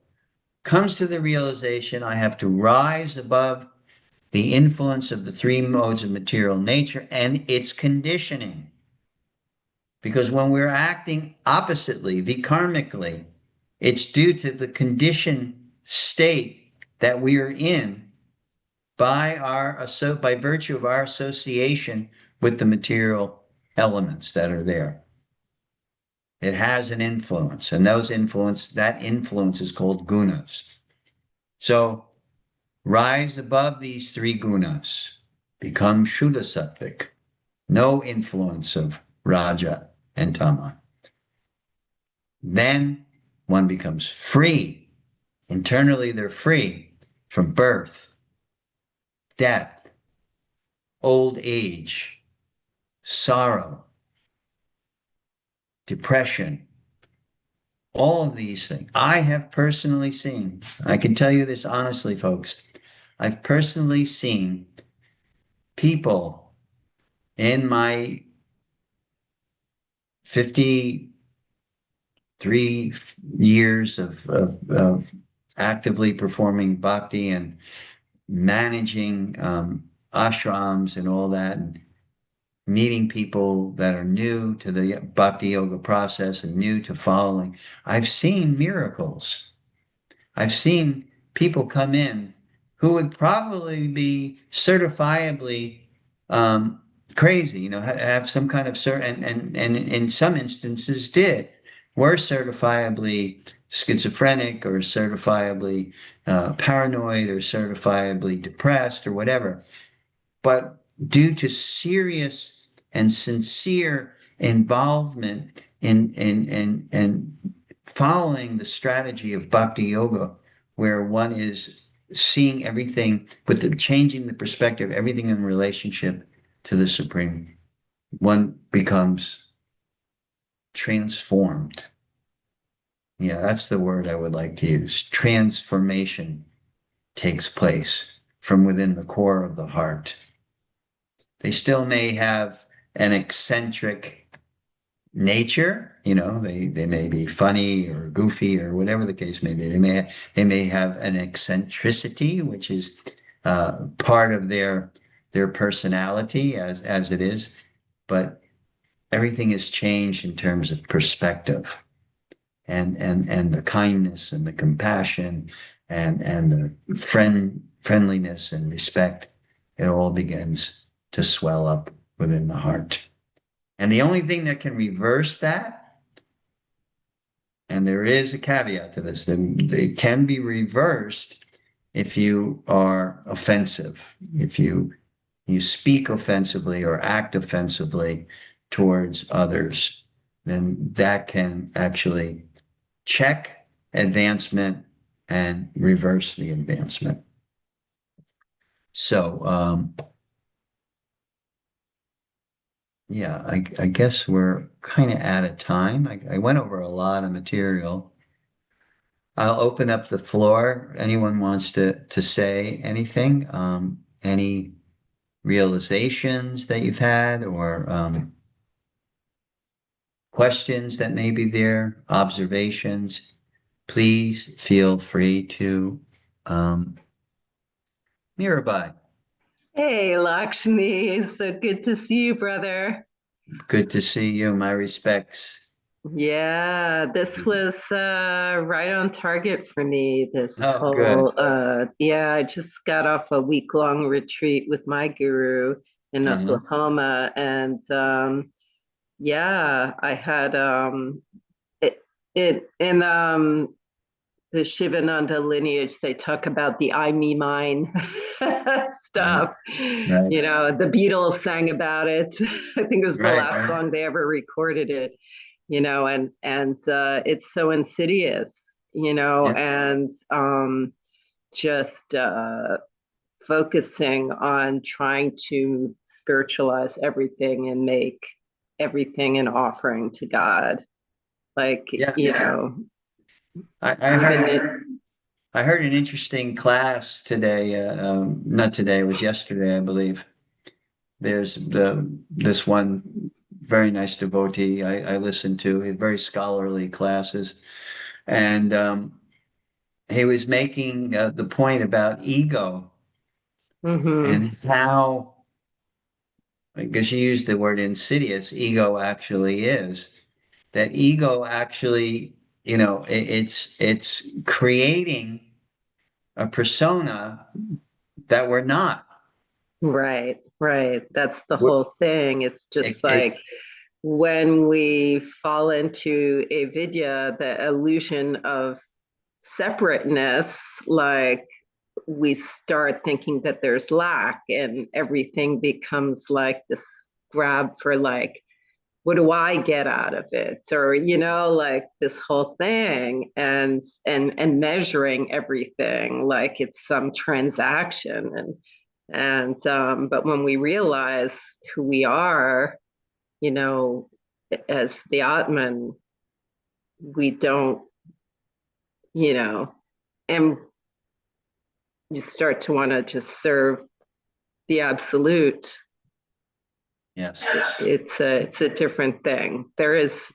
comes to the realization I have to rise above the influence of the three modes of material nature and its conditioning. Because when we're acting oppositely, vikarmically, it's due to the conditioned state that we are in by virtue of our association with the material elements that are there. It has an influence, and that influence is called gunas. So rise above these three gunas, become Shuddha Sattvic, no influence of Raja and Tama. Then one becomes free. Internally, they're free from birth, death, old age, sorrow, depression, all of these things. I have personally seen, I can tell you this honestly, folks, I've personally seen people in my 53 years of actively performing bhakti and managing ashrams and all that, and meeting people that are new to the bhakti yoga process and new to following, I've seen miracles. I've seen people come in who would probably be certifiably crazy, have some kind of and in some instances were certifiably schizophrenic or certifiably paranoid or certifiably depressed or whatever. But due to serious and sincere involvement in following the strategy of bhakti yoga, where one is seeing everything with changing the perspective, everything in relationship to the Supreme, one becomes transformed. Yeah, that's the word I would like to use. Transformation takes place from within the core of the heart. They still may have an eccentric nature, they may be funny or goofy or whatever the case may be. They may have an eccentricity, which is part of their personality as it is, but everything has changed in terms of perspective and the kindness and the compassion and the friendliness and respect. It all begins to swell up within the heart. And the only thing that can reverse that, and there is a caveat to this, that it can be reversed if you are offensive, if you speak offensively or act offensively towards others, then that can actually check advancement and reverse the advancement. So, yeah, I guess we're kind of out of time. I went over a lot of material. I'll open up the floor. Anyone wants to say anything? Any realizations that you've had or questions that may be there, observations, please feel free to Mirabai. Hey, Lakshmi. So good to see you, brother. Good to see you. My respects. Yeah, this was right on target for me. This Oh, good. whole, yeah, I just got off a week-long retreat with my guru in Oklahoma, and yeah, I had it in the Shivananda lineage, they talk about the I, me, mine stuff. Right. The Beatles sang about it. I think it was the last Right. song they ever recorded it, and it's so insidious, Yeah. and just focusing on trying to spiritualize everything and make everything an offering to God. Like, Yeah. I heard an interesting class today. Not today, it was yesterday, I believe. There's this one very nice devotee I listened to, very scholarly classes, and he was making the point about ego and how, because you used the word insidious, ego actually is. That ego actually, it's creating a persona that we're not. Right. That's the We're- whole thing. It's just like when we fall into avidya, the illusion of separateness, like we start thinking that there's lack and everything becomes like this grab for like, what do I get out of it? Or, like this whole thing and measuring everything like it's some transaction. But when we realize who we are, as the Atman, we don't, and you start to want to just serve the absolute. Yes. It's a different thing. There is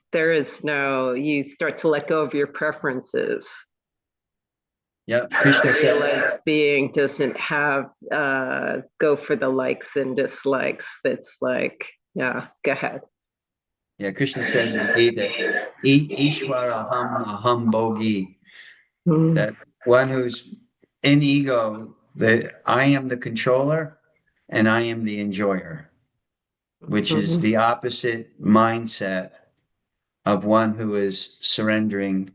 no, you start to let go of your preferences. Yeah, Krishna said, Realized being doesn't have go for the likes and dislikes. It's like, yeah, go ahead. yeah, Krishna says in Gita, Ishvara aham bogi, Mm. that one who's in ego, that I am the controller and I am the enjoyer, which is the opposite mindset of one who is surrendering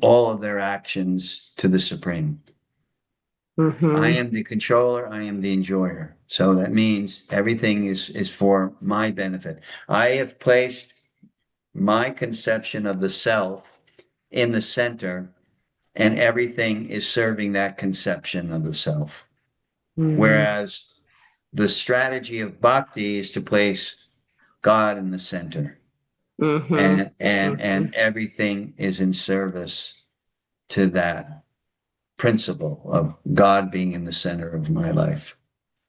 all of their actions to the Supreme. Mm-hmm. I am the controller, I am the enjoyer. So that means everything is for my benefit. I have placed my conception of the self in the center, and everything is serving that conception of the self. Mm-hmm. Whereas the strategy of bhakti is to place God in the center. Mm-hmm. And everything is in service to that principle of God being in the center of my life.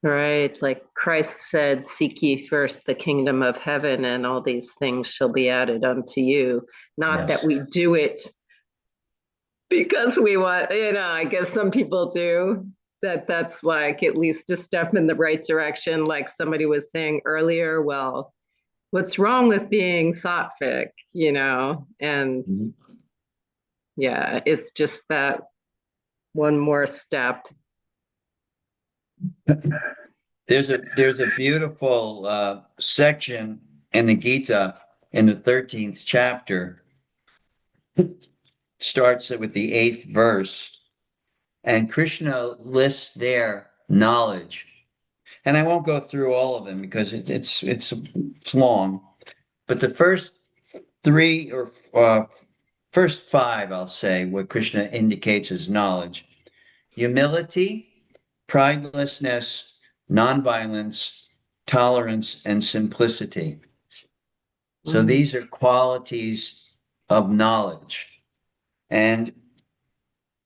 Right. Like Christ said, seek ye first the kingdom of heaven, and all these things shall be added unto you. Not Yes. that we do it because we want, I guess some people do. That's like at least a step in the right direction. Like somebody was saying earlier, well, what's wrong with being thoughtfic, And yeah, it's just that one more step. There's a beautiful section in the Gita in the 13th chapter. Starts with the 8th verse, and Krishna lists there knowledge. And I won't go through all of them because it's long. But the first three or first five, I'll say, what Krishna indicates as knowledge: humility, pridelessness, nonviolence, tolerance, and simplicity. So these are qualities of knowledge. And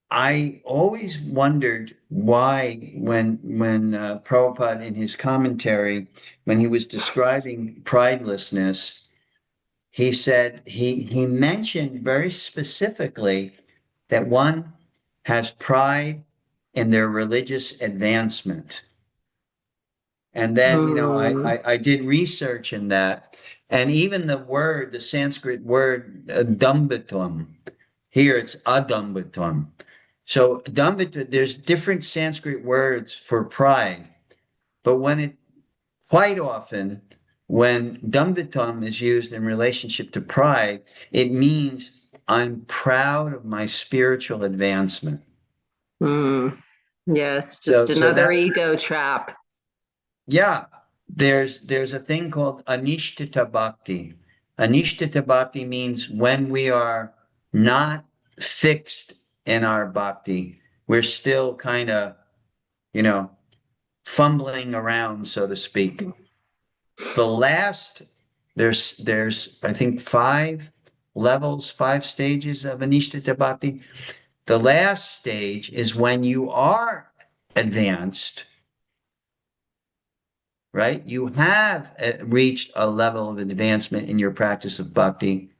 I always wondered why, when Prabhupada in his commentary, when he was describing pridelessness, he said he mentioned very specifically that one has pride in their religious advancement. And then, I did research in that, and even the Sanskrit word dumbitam, here it's adumbitam. So dambita, there's different Sanskrit words for pride, but quite often, when dambitam is used in relationship to pride, it means I'm proud of my spiritual advancement. Yeah, it's just another ego trap. Yeah, there's a thing called anishtita bhakti. Anishtita bhakti means when we are not fixed in our bhakti, we're still kind of, fumbling around, so to speak. The last, there's I think 5 levels, 5 stages of anishtita bhakti. The last stage is when you are advanced, right? You have reached a level of advancement in your practice of bhakti,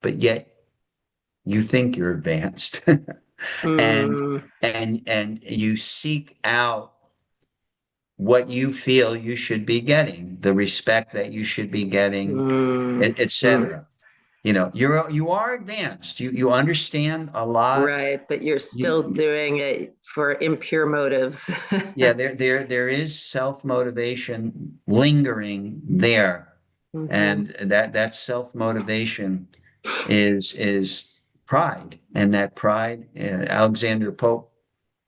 but yet you think you're advanced. and you seek out what you feel you should be getting, the respect that you should be getting, etc. You are advanced. You understand a lot. Right, but you're still doing it for impure motives. Yeah, there is self-motivation lingering there. And that self-motivation is pride. And that pride, Alexander Pope,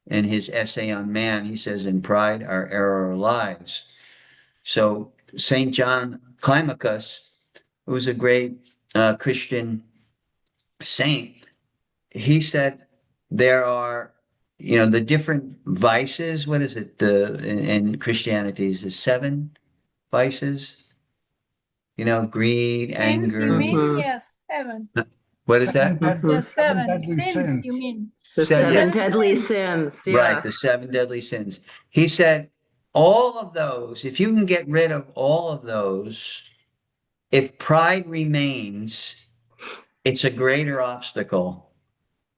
in his essay on man, he says, in pride, our error lies. So St. John Climacus, who was a great Christian saint, he said there are, the different vices. What is it? In Christianity, is it 7 vices? Greed, Sins, you anger. mean? Yes, 7. What is that? The 7 deadly sins, you sins. mean? The Seven. seven deadly sins. Yeah. Right, the 7 deadly sins. He said all of those, if you can get rid of all of those, if pride remains, it's a greater obstacle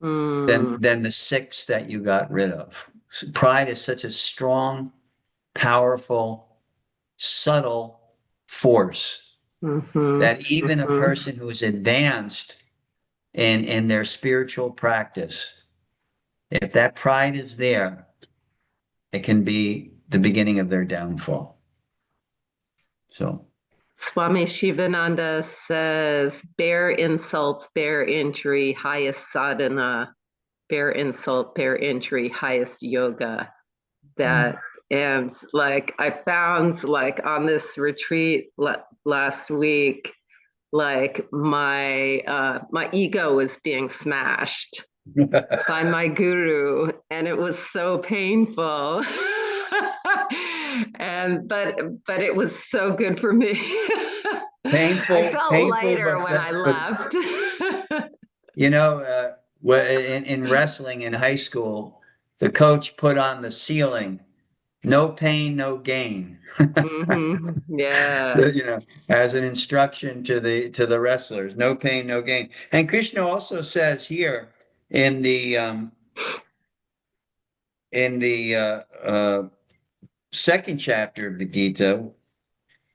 Mm, than the six that you got rid of. Pride is such a strong, powerful, subtle force mhm, that even a mhm. person who is advanced in their spiritual practice, if that pride is there, it can be the beginning of their downfall. So, Swami Shivananda says, bear insults, bear injury, highest sadhana, bear insult, bear injury, highest yoga. That, and like, I found like on this retreat last week, like my ego was being smashed by my guru, and it was so painful. And but it was so good for me. I felt painful, lighter when I but left. you know, in wrestling in high school, the coach put on the ceiling, no pain, no gain. Yeah. You know, as an instruction to the wrestlers, no pain, no gain. And Krishna also says here in the second chapter of the Gita,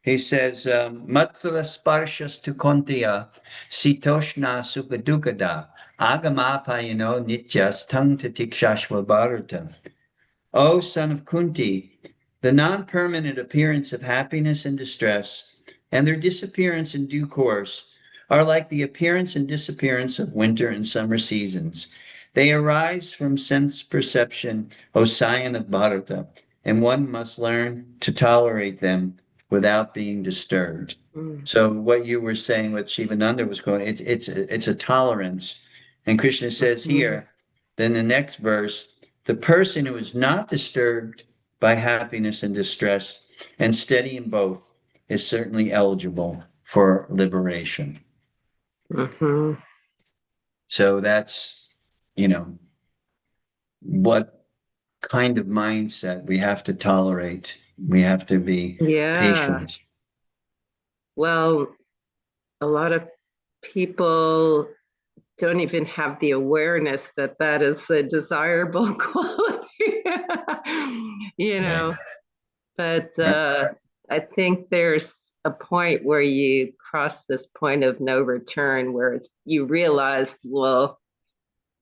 he says, Matra sparshas tu kontiya sitoshna sukadukada agamapayano nityas tang tatikshashva bharata. O son of Kunti, the non-permanent appearance of happiness and distress, and their disappearance in due course, are like the appearance and disappearance of winter and summer seasons. They arise from sense perception, O scion of Bharata, and one must learn to tolerate them without being disturbed. Mm. So what you were saying, what Shivananda was going, it's a tolerance. And Krishna says here, then the next verse, the person who is not disturbed by happiness and distress and steady in both is certainly eligible for liberation. Mhm. So that's, you know, what kind of mindset we have to tolerate. We have to be Yeah. patient. Well, a lot of people don't even have the awareness that that is a desirable quality, you know. Right. But Right. I think there's a point where you cross this point of no return, where you realize, well,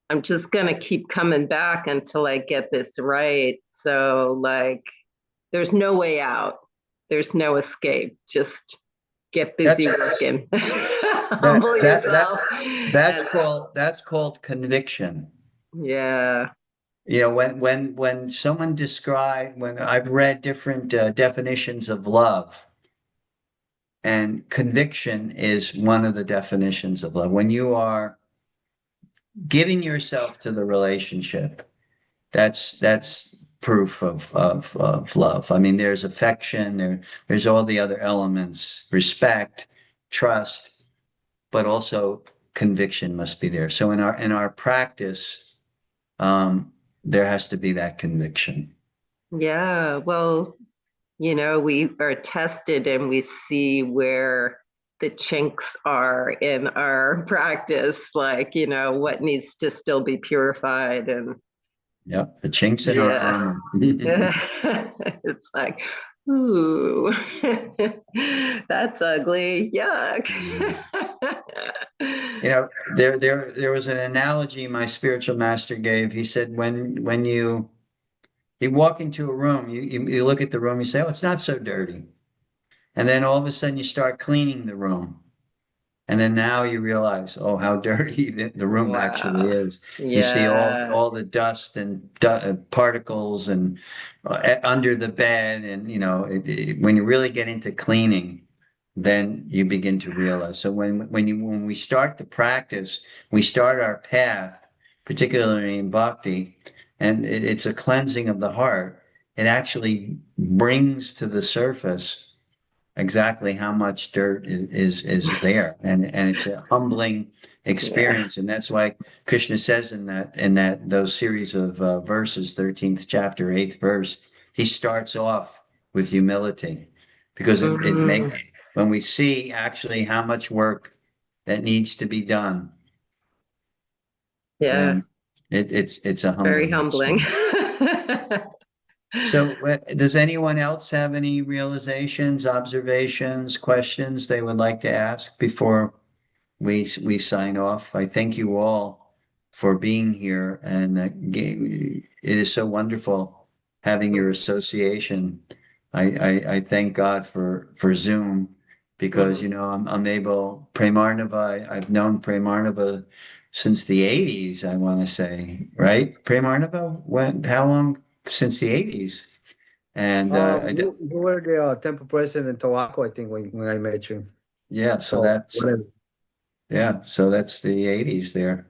I'm just gonna keep coming back until I get this right. So like, there's no way out. There's no escape. Just get busy That's working. that Humble that that yourself. And that's called conviction. yeah. You know, when someone describe when I've read different definitions of love, and conviction is one of the definitions of love. When you are giving yourself to the relationship, that's proof of love. I mean, there's affection, there's all the other elements, respect, trust, but also conviction must be there. So in our practice, there has to be that conviction. Yeah. Well, you know, we are tested and we see where the chinks are in our practice, like, you know, what needs to still be purified. And Yep, the chinks in our yeah, armor. it's like, ooh, that's ugly. Yuck. You know, there was an analogy my spiritual master gave. He said, when you walk into a room, you look at the room, you say, oh, it's not so dirty. And then all of a sudden you start cleaning the room. And then now you realize, oh, how dirty the room actually Wow. is. You see Yeah. all the dust and particles and under the bed. And, you know, when you really get into cleaning, then you begin to realize. So when we start the practice, we start our path, particularly in bhakti, and it's a cleansing of the heart. It actually brings to the surface exactly how much dirt is there, and it's a humbling Yeah. experience, and that's why Krishna says in that those series of verses, 13th chapter, 8th verse, he starts off with humility, because it Mhm. make when we see actually how much work that needs to be done, Yeah. then It's a Very humbling humbling. experience. So, does anyone else have any realizations, observations, questions they would like to ask before we sign off? I thank you all for being here, and it is so wonderful having your association. I thank God for Zoom because Mhm. I'm able Premarnava. I've known Premarnava since the 80s, I want to say, right? Premarnava, how long? Since the 80s. And You were the temple president in Tobacco, I think, when I met you. yeah, so So whatever. so that's the 80s there.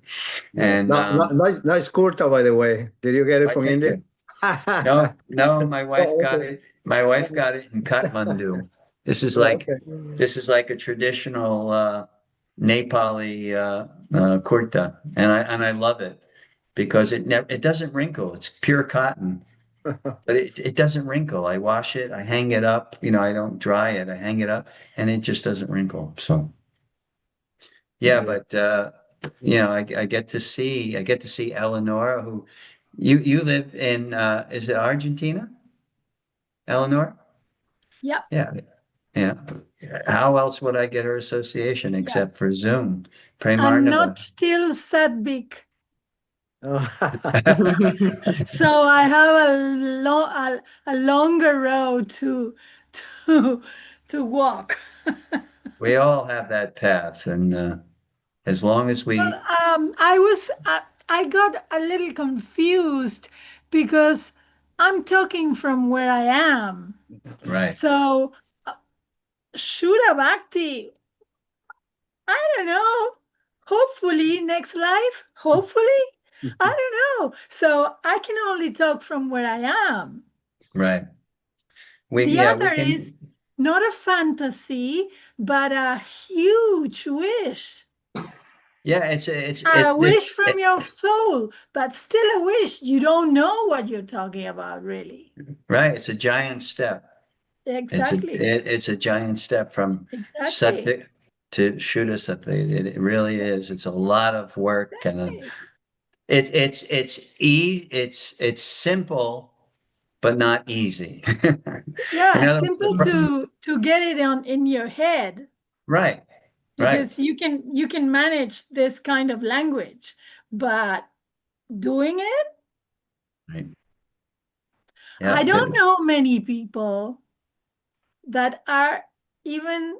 Yeah. And Nice kurta, by the way. Did you get it I from thank India? you. No, my wife Oh, got okay. it. My wife got it in Kathmandu. This is Yeah, like okay. this is like a traditional Nepali kurta, and I love it because it doesn't wrinkle. It's pure cotton, but it doesn't wrinkle. I wash it, I hang it up. I don't dry it. I hang it up, and it just doesn't wrinkle. So yeah, Yeah. but I get to see Eleanor, who you live in. Is it Argentina, Eleanor? Yep. Yeah, yeah. How else would I get her association Yeah. except for Zoom? I'm Premarnava. not still that big. Oh. So I have a longer road to to walk. We all have that path, and as long as Well, we I got a little confused because I'm talking from where I am. right, So Shuddha Bhakti, I don't know. Hopefully next life, hopefully. I don't know. So I can only talk from where I am. right. The We other is can. not a fantasy, but a huge wish. Yeah, it's A wish from it, your soul, but still a wish. You don't know what you're talking about, really. right. It's a giant step. Exactly. It's a giant step from Exactly. sattvic to Shuddha sattvic. It really is. It's a lot of work, and Exactly. it's simple but not easy. In Yeah, other words, simple to get it on in your head right, right, because you can manage this kind of language, but doing it, right. I Yeah, don't know many people that are even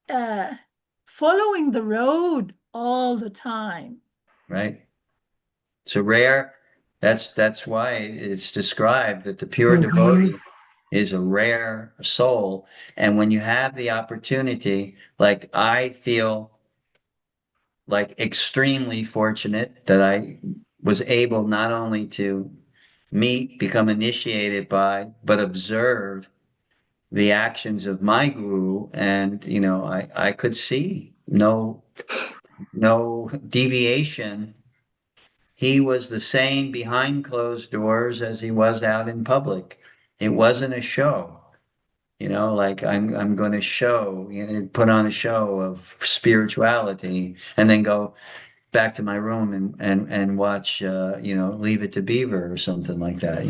uh, following the road all the time. right. It's a rare. That's why it's described that the pure Mhm. devotee is a rare soul. And when you have the opportunity, like I feel like extremely fortunate that I was able not only to meet, become initiated by, but observe the actions of my guru. And, I could see no deviation. He was the same behind closed doors as he was out in public. It wasn't a show. Like I'm going to show, put on a show of spirituality and then go back to my room and watch Leave It to Beaver or something like that.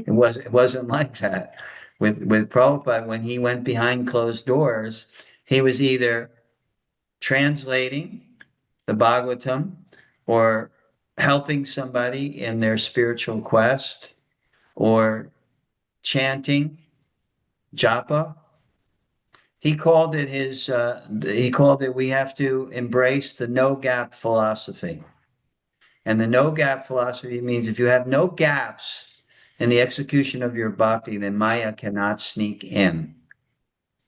It wasn't like that. With Prabhupada, when he went behind closed doors, he was either translating the Bhagavatam or helping somebody in their spiritual quest or chanting japa. He called it we have to embrace the no gap philosophy. And the no gap philosophy means if you have no gaps in the execution of your bhakti, then Maya cannot sneak in.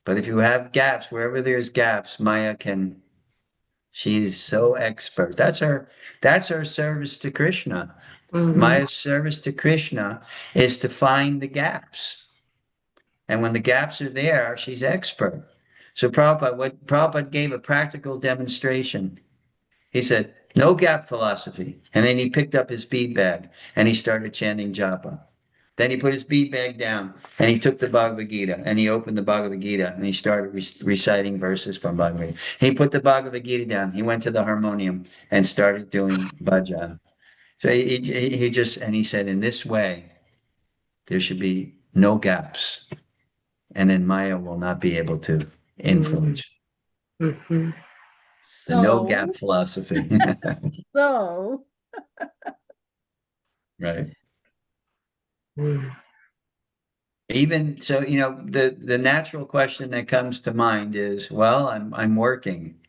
But if you have gaps, wherever there's gaps, Maya can, she's so expert. That's her service to Krishna. Mhm. Maya's service to Krishna is to find the gaps. And when the gaps are there, she's expert. So Prabhupada gave a practical demonstration. He said, no gap philosophy. And then he picked up his bead bag and he started chanting japa. Then he put his bead bag down and he took the Bhagavad Gita and he opened the Bhagavad Gita and he started reciting verses from Bhagavad Gita. He put the Bhagavad Gita down. He went to the harmonium and started doing bhajan. So he just, and he said, in this way, there should be no gaps. And then Maya will not be able to influence. Mhm. The no So, gap philosophy. so Right. Mm. Even so, the natural question that comes to mind is, well, I'm working.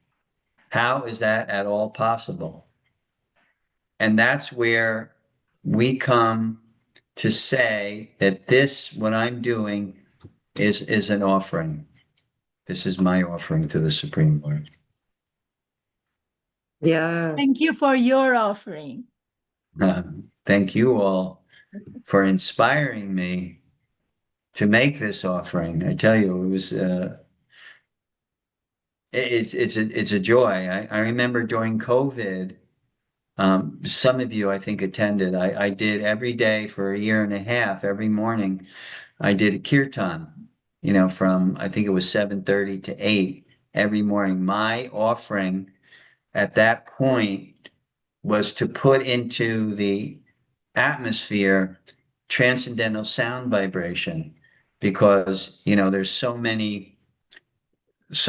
How is that at all possible? And that's where we come to say that this, what I'm doing, is an offering. This is my offering to the Supreme Lord. Yeah. thank you for your offering. Thank you all for inspiring me to make this offering. I tell you, it was it's a joy. I remember during COVID, some of you I think attended. I did every day for a year and a half. Every morning, I did a kirtan. From I think it was 7:30 to 8 every morning. My offering at that point was to put into the atmosphere transcendental sound vibration because there's so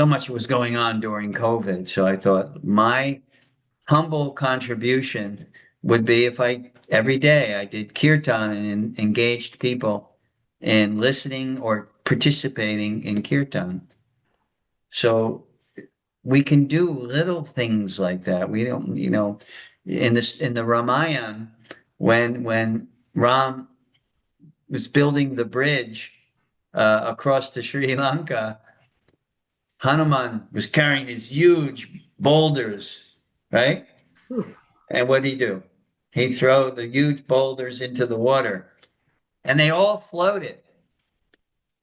much was going on during COVID. So I thought my humble contribution would be if I every day I did kirtan and engaged people in listening or participating in kirtan. So we can do little things like that. We don't, in the Ramayana, when Ram was building the bridge across to Sri Lanka, Hanuman was carrying these huge boulders, right? And what did he do? He threw the huge boulders into the water, and they all floated.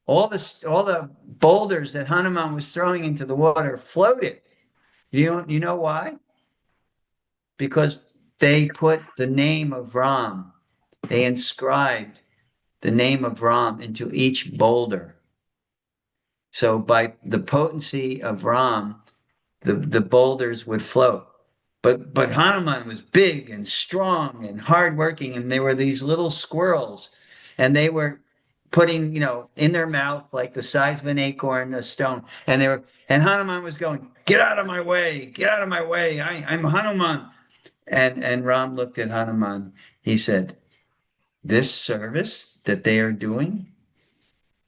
All the boulders that Hanuman was throwing into the water floated. You know why? Because they put the name of Ram, they inscribed the name of Ram into each boulder. So by the potency of Ram, the boulders would float. But Hanuman was big and strong and hardworking, and they were these little squirrels, and they were putting, in their mouth like the size of an acorn, a stone, and Hanuman was going, "Get out of my way! Get out of my way! I'm Hanuman." And Ram looked at Hanuman. He said, "This service that they are doing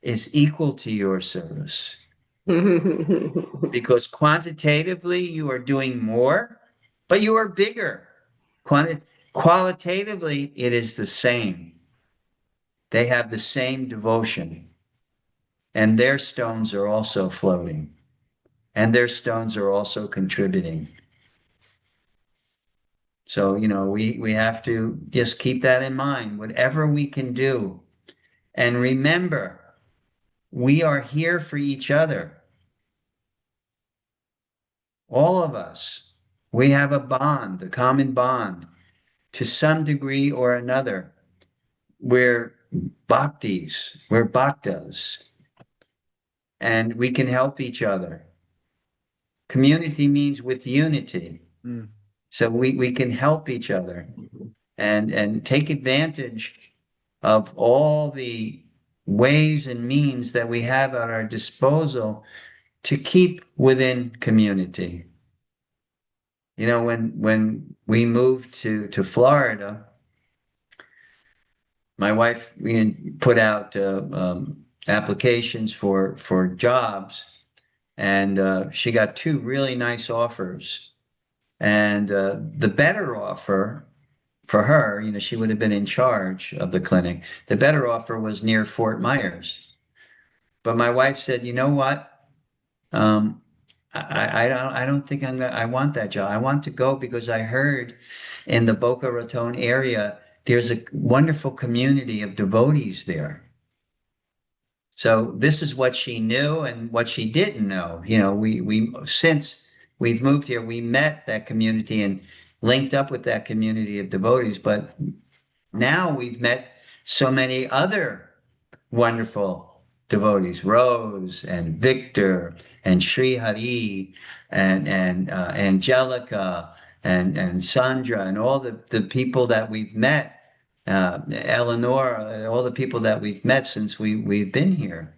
is equal to your service because quantitatively you are doing more, but you are bigger. Qualitatively, it is the same. They have the same devotion, and their stones are also floating, and their stones are also contributing." So, we have to just keep that in mind, whatever we can do. And remember, we are here for each other. All of us. We have a bond, a common bond. To some degree or another, we're bhaktis, we're bhaktas, and we can help each other. Community means with unity. Mm. So we can help each other and take advantage of all the ways and means that we have at our disposal to keep within community. When we moved to Florida, my wife, we had put out applications for jobs, and she got two really nice offers. And the better offer for her, she would have been in charge of the clinic. The better offer was near Fort Myers. But my wife said, "You know what? Um, I don't think I want that job. I want to go because I heard in the Boca Raton area, there's a wonderful community of devotees there." So this is what she knew and what she didn't know. We since we've moved here, we met that community and linked up with that community of devotees. But now we've met so many other wonderful devotees, Rose and Victor and Sri Hari and Angelica and Sandra and all the people that we've met, Eleanor, all the people that we've met since we've been here.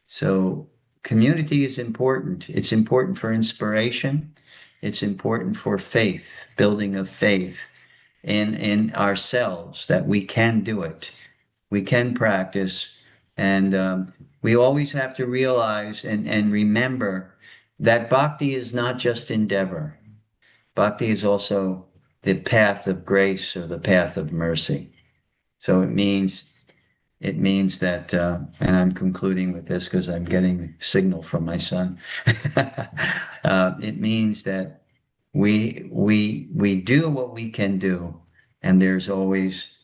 So community is important. It's important for inspiration. It's important for faith, building of faith in ourselves, that we can do it. We can practice. And we always have to realize and remember that bhakti is not just endeavor. Bhakti is also the path of grace or the path of mercy. So it means that, and I'm concluding with this because I'm getting signal from my son. It means that we do what we can do, and there's always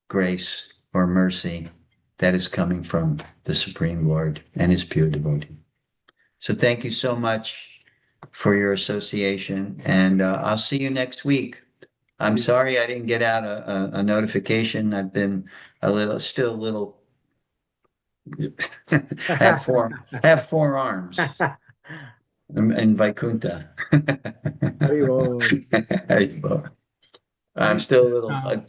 grace or mercy that is coming from the Supreme Lord and his pure devotee. So thank you so much for your association, and I'll see you next week. I'm sorry I didn't get out a notification. I've been still a little. have four arms in Vaikuntha. Haribol. I'm still a little. I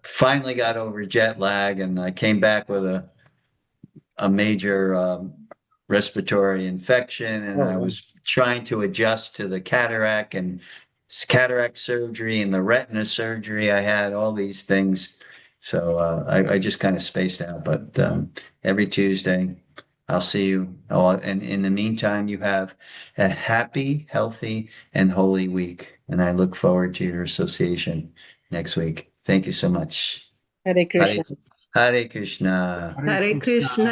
finally got over jet lag, and I came back with a major respiratory infection, and I was trying to adjust to the cataract surgery and the retina surgery. I had all these things, so I just kind of spaced out. But every Tuesday, I'll see you. Oh, and in the meantime, you have a happy, healthy, and holy week, and I look forward to your association next week. Thank you so much. Hare Krishna. Hare Krishna. Hare Krishna.